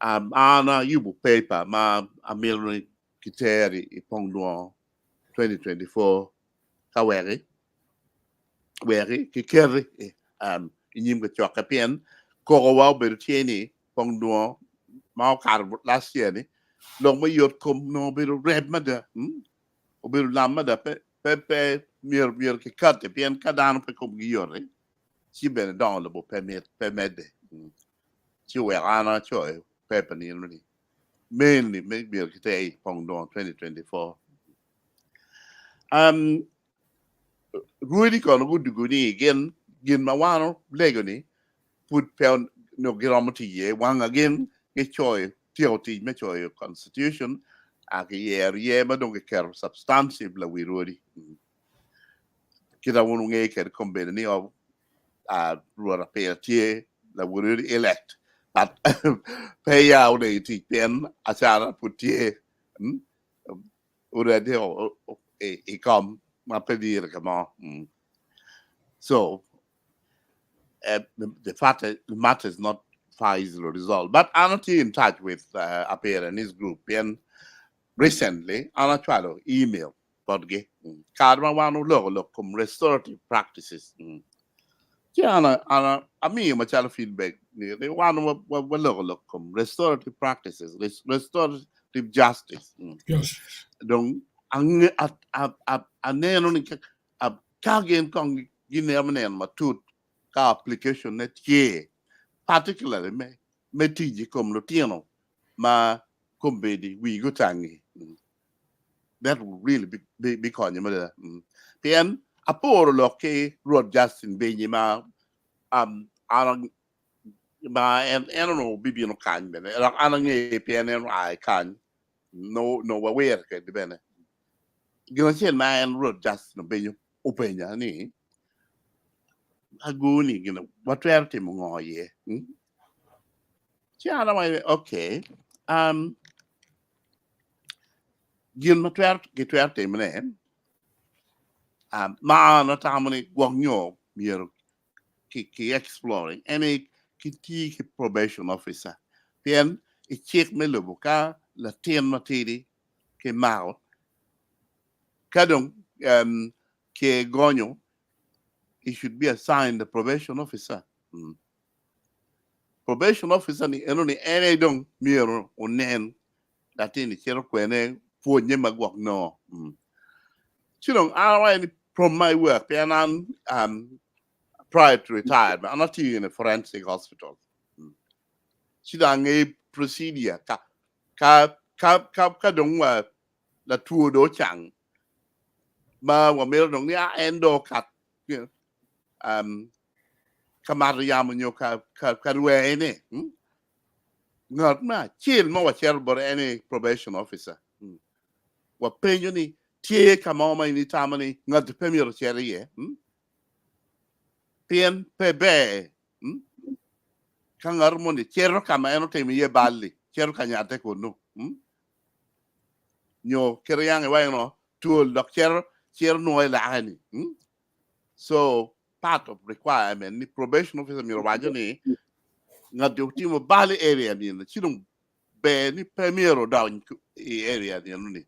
ana yubu paper ma amiloni kiteri ipongdo 2024 kaweri weri kikeri Anyim cái chọc cái pian cô có vào bên trên này phong đùa máu cà last year này lòng mới yết cùng nó bên red mà đó bên làm mà đó pe mier cái cắt cái pian cắt đàn pe cùng cái yết đấy chỉ bên đó là bộ pe med đấy chỉ về anh chơi pe bên này rồi mainly maybe cái tay phong đùa 2024 really còn good good đi again mà vào lego này put pound no grammaty ye wang again cái choice theory me choice constitution a cái ye mà đông cái care substantive là we really kita wonu nge cái combine ni of ruột pe tie là we really elect but pay out the ti pen asara putie ora de e com ma per dire come so the matter is not far easily resolved. But I'm not in touch with Apir and his group. And recently, I'm trying to email Podge. Karma wanu look come restorative practices. Yeah, I mean, my child feedback. They want to look come restorative practices, restorative justice. Yes. Donc, ang kagen kong ginemanen matut ka application net ye particularly me tiji comme lutino ma kombedi we go tangi that would really be konye ma pn aporo loke road justin benyi ma anang ma and no bibi no kan bene anang e pn I kan no aware ke bene gino chen ma and road justin benyi openya ni aguni gino watwerte mo ngoye Chiara mai okay gin matwerte mene ma na tamani gwonyo mier ki exploring any ki probation officer then I check me lobo ka la tien matidi ke mao kadong ke gonyo he should be assigned the probation officer. Probation officer ni eno ni ene dong miero onen datini chero kwene fonye magwak no. Chirong I from my work and prior to retirement I'm not in a forensic hospital. Chidang a procedure ka dong wa la tuo do chang ma wa mero dong ni endo kat kamariam nyo ka ruwe ne ngot ma chill mo wa chel bor any probation officer wa penyo ni tie kama ma ni tamani ngot pemiro chere ye pien pebe kangar mo ni chero kama eno temi ye balli chero kanyate ko no nyo keryang wa no tuol dok chero no la ani so part of requirement ni probation officer mi rawajo ni ngad yo timo bali area ni na chidum be ni premier down area ni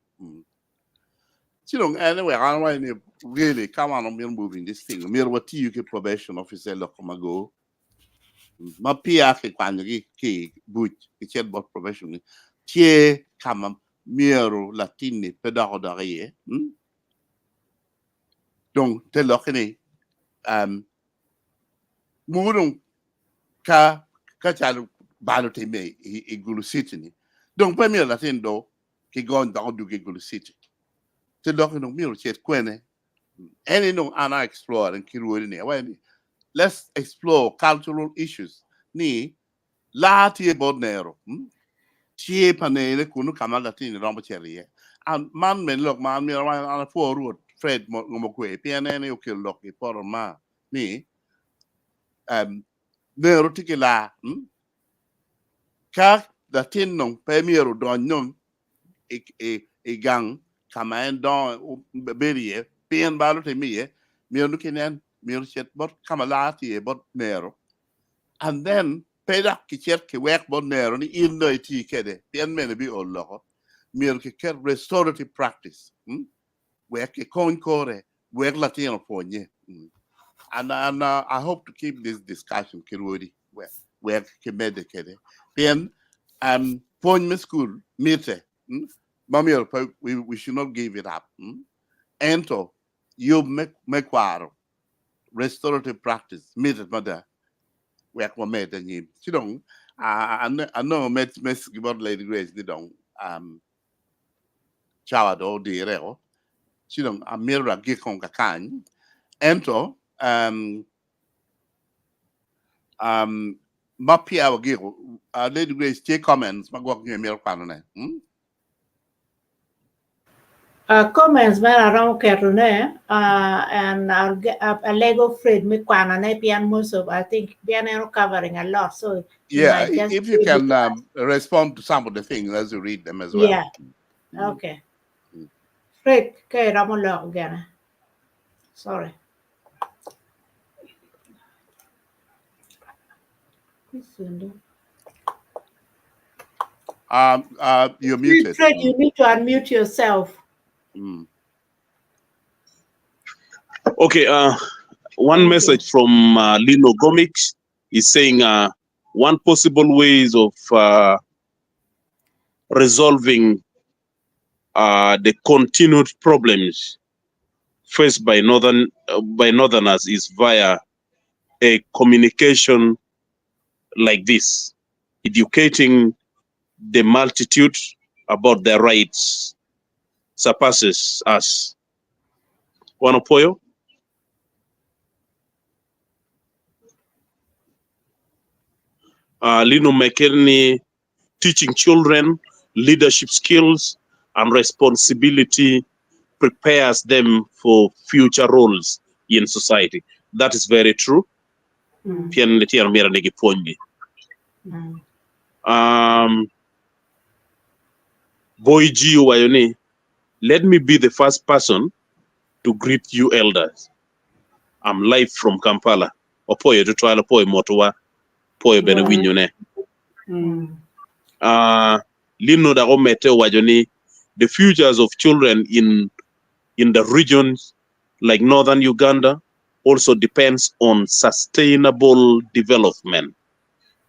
chidum anyway I ni really come on moving this thing mi rawati you probation officer lo komago ma pia ke kwanyi ki buch ki chet bot probation ni tie kama miero latini pedagoda ye donc te lokene murung ka chalu balote me igulu city ni donc premier latin do ki gon da du igulu city te lokene miro chet kwene any no ana explore and kiruori ni when let's explore cultural issues ni lati bodnero tie panele kunu kama latin rombo cherie and man men look man mi ana forward Fred ngomokwe PNN ukil loki por ma ni nero tikila ka da tin non premier don non e gang kama en don berie pien balo te mie mi no kinen mi chet bot kama lati e bot nero and then peda ki chet ki wek bot nero ni in no ti kede pien men bi o loko mi ke restorative practice wek ke kon kore wek latino ponye And I hope to keep this discussion kirwodi where kemede. Then point me school meter. We should not give it up. Ento you make war restorative practice meter mother where we made the name. Chidong I know met about Lady Grace didong shower do di reo. Chidong a mirror gikong kakan. Ento mapia wa giro Lady Grace take comments magwak nyo mirror kanone. Comments man around Kerune, and I'll Lego Fred Mikwana Nepian most of I think Bian covering a lot, so Yeah, if you can respond to some of the things as you read them as well. Yeah. Okay. Fred, okay, Ramolo again. Sorry. You're muted. Fred, you need to unmute yourself. Okay, one message from Lino Gomix is saying one possible ways of resolving the continued problems faced by northerners is via a communication like this, educating the multitude about their rights surpasses us. Wanapoyo? Lino McKinney, teaching children leadership skills and responsibility prepares them for future roles in society. That is very true. Boy G Wayone, let me be the first person to greet you elders. I'm live from Kampala. Opoyo to try Opoyo Motowa, Poyo Benewinyone. Lino da Omete Wajoni, the futures of children in the regions like northern Uganda also depends on sustainable development.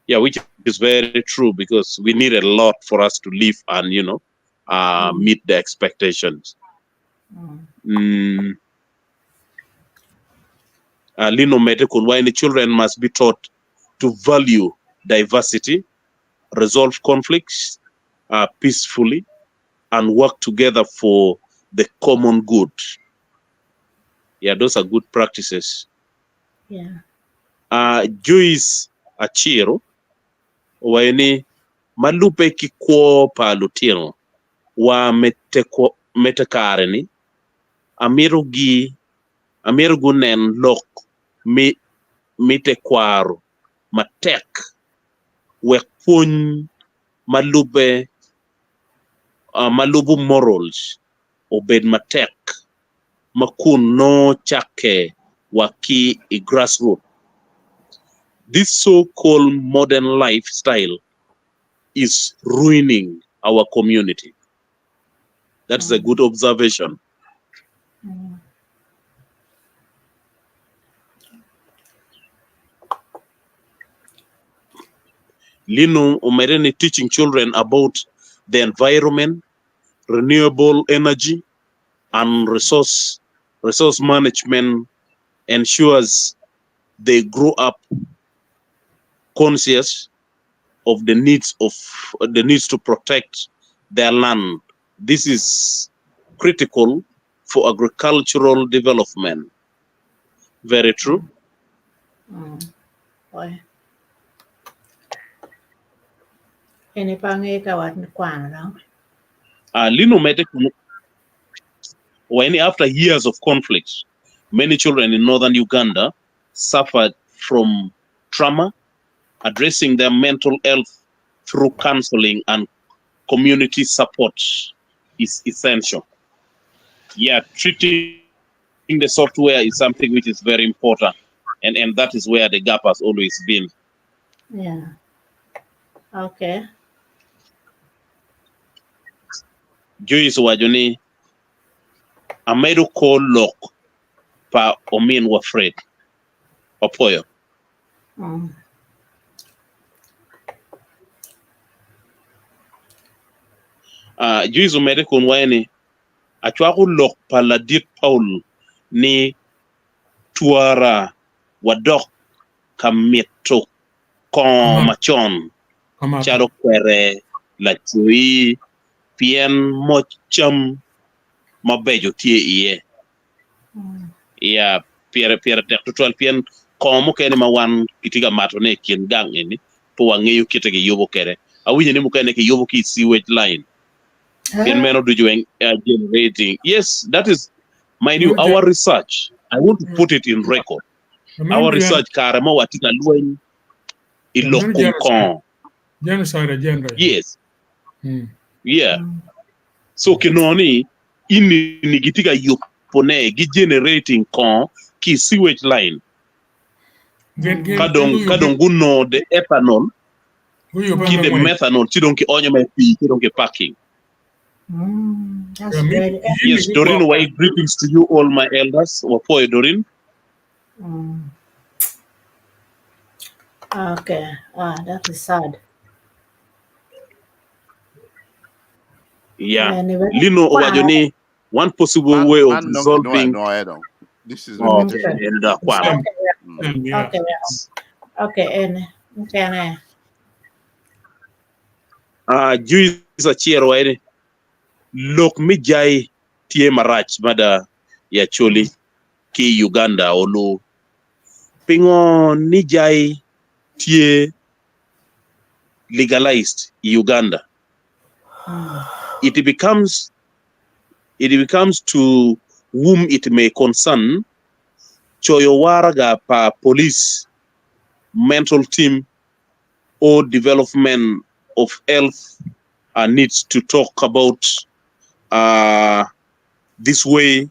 Yeah, which is very true because we need a lot for us to live and meet the expectations. Lino Metekun, why the children must be taught to value diversity, resolve conflicts peacefully, and work together for the common good. Yeah, those are good practices. Yeah. Joyce Achiro, waini malupe kikwo pa lutino wa metekareni amiru nen lok mitekwaro matek wekpun malubu morals obed matek makun no chake waki grassroots. This so-called modern lifestyle is ruining our community. That's a good observation. Lino Umereni teaching children about the environment, renewable energy, and resource management ensures they grow up conscious of the needs to protect their land. This is critical for agricultural development. Very true. Boy. Any pange kawat kwana lang. Lino when after years of conflict, many children in northern Uganda suffered from trauma. Addressing their mental health through counseling and community support is essential. Yeah, treating the software is something which is very important, and that is where the gap has always been. Yeah. Okay. Joyce Wajoni, Amedu call lock pa omin wafred. Opoyo. Juizu mede kun wayne achwaku lok paladit Paul ni tuara wadok kameto kon machon chalo kwere la chui pien mocham mabejo tie iye ya piere tek total pien kon mo kene ma wan kitiga mato ne kien gang ni po wangeyo kitege yobo kere awinje ni mukene ke yobo ki sewage line pien meno do generating. Yes, that is mind you our research. I want to put it in record. Our research karama watika luen ilokon kon. Genocide agenda. Yes. Yeah. So kinoni ini nigitika yopone gi generating kon ki sewage line. Kadong guno de ethanol ki de methanol ti donki onyo me pi ti donki packing. That's very Yes, Doreen, why greetings to you all my elders. Wapoe Doreen. Okay. That is sad. Yeah. Anyway, Lino Owajoni, one possible way of resolving. This is Okay. Juice a cheer wide. Look me jai tie marach mada ya choli ki Uganda olu. Pingo ni jai tie legalized Uganda. It becomes to whom it may concern choyo waraga pa police mental team or development of health needs to talk about this way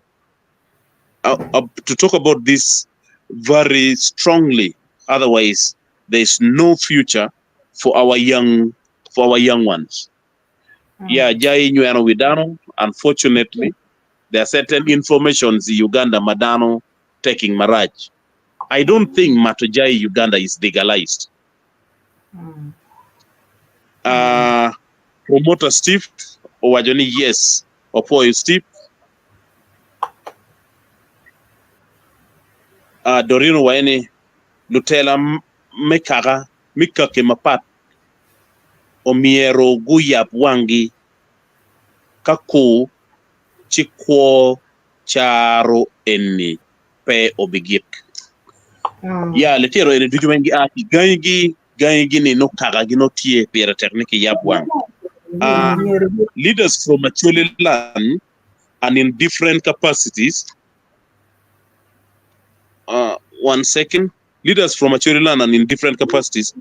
to talk about this very strongly. Otherwise there's no future for our young ones. Yeah, Jai Nyuano Widano, unfortunately, there are certain informations Uganda Madano taking Maraj. I don't think Matojai Uganda is legalized. Promoter Steve, Owajoni, yes. Opoyo Steve. Dorino Waene, Lutela Mekara, Mikake Mapat. Omiero Guyap Wangi Kako Chikwo Charo Eni Pe Obigik. Yeah, letero ene dujumengi aki gangi ni no kagagi no tie pere technique yapwang. Leaders from Acholi land and in different capacities. One second. Leaders from Acholi land and in different capacities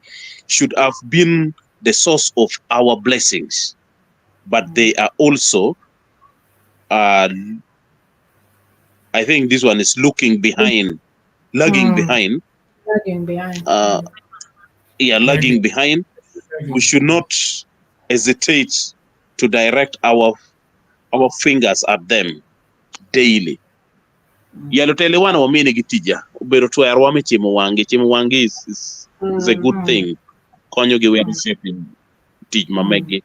should have been the source of our blessings, but they are also I think this one is lagging behind. Lagging behind. We should not hesitate to direct our fingers at them daily. Yalotele wana wa mine gitija. Ubero tu arwame chimo wangi is a good thing. Konyo giwe shaping teach mamegi.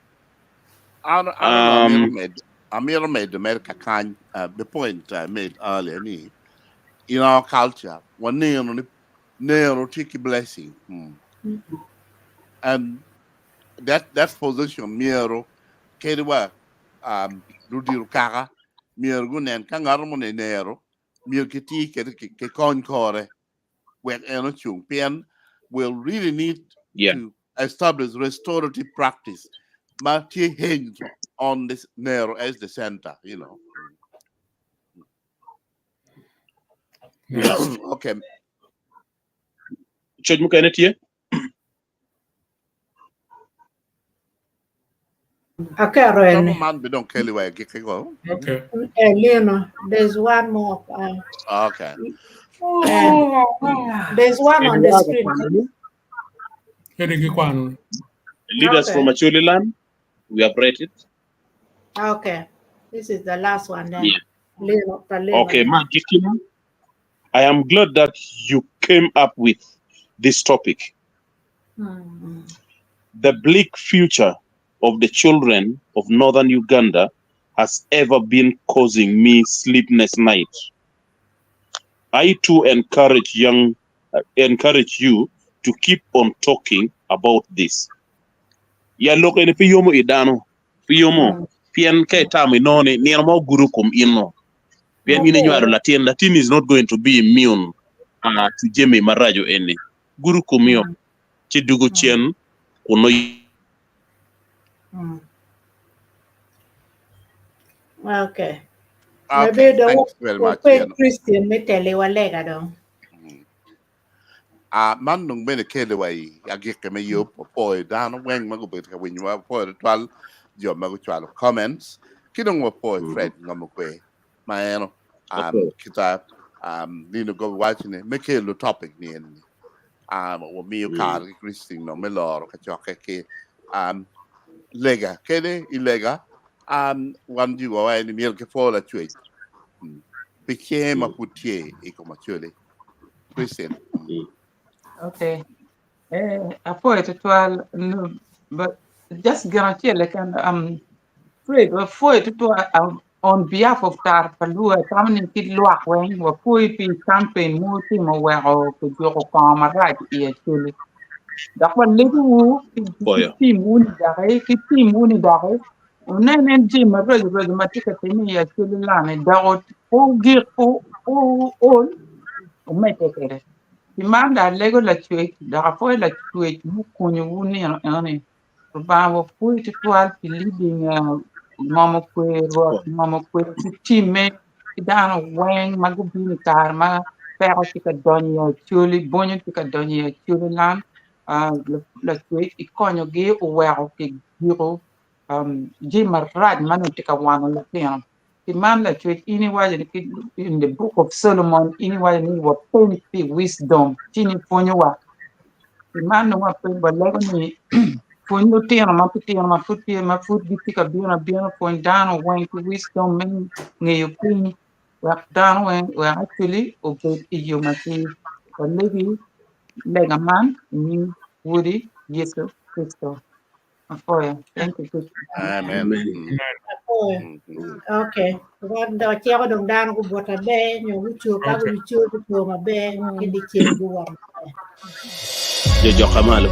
Amir made America kind the point I made earlier. In our culture, one neo take blessing. And that position Miro Kedwa Rudir Kara, Mir Gunen Kangarmone Nero, Mir Kiti ke Concore, when Enochung Pian will really need to establish restorative practice. Marty hinge on this Nero as the center, you know. Okay. Church Mukanetia? Okay, Okay. Lena, there's one more. Okay. There's one on the screen. Leaders from Acholi land, we have read it. Okay, this is the last one then. Yeah. Okay, I am glad that you came up with this topic. The bleak future of the children of northern Uganda has ever been causing me sleepless nights. I too encourage you to keep on talking about this. Ya loke ni piyomo idano, piyomo, pian kay tami noni, nirmo guru kum ino. Pian yini nyuaro Latin is not going to be immune to Jeme Marajo ene. Guru kumio, chidugo chien, kuno. Okay. Okay, Maybe thanks very much. Christian may tell you what leg I don't. Man nung bene kele wai agike me yo po down weng mago bet ka when you are po twal jo mago twal comments kidong mo po Fred ngamukwe maeno kita nino go watching it make a topic ni en wo mi ka Christine no melor ka choke ke lega kede ilega one you go any meal ke for la chui became a putier e como chule Christine. Okay. Apoi tutual no, but just guarantee like and Fred foi tutual on behalf of Tar Palua tamni kid luak wen wa foi pi campaign mo ti mo wa o ko joko kama right e chuli da kwa lebu ki muni da re ki muni da re unen ji ma ro matika teni ya chuli la ne da o gir o mete Imanda lego la chwe da po la chwe mu kunyu wuni ane ba wo pu ti twal pi leading mama kwe time idana wen magu bini karma pero ti ka donyo chuli bonyo ti ka donyo chuli lan la chwe ikonyo ge uwero ki giro jima rad manu ti ka wano la tiyan man la chwe ini waje in the book of Solomon ini waje ni wa plenty wisdom tini ponyo wa man no wa pen ba lego ni ponyo tiyan ma fut biti ka biona point down when wisdom men ngeyo pin wa down when we actually obey you mati wa legi lega man ni wudi Yesu Kristo afoya thank you Amen. Okay. Wanda chiako dong dan ko bota be nyo uchu ka ko uchu ko ma be ke di chen duwa. Jojo Kamalo.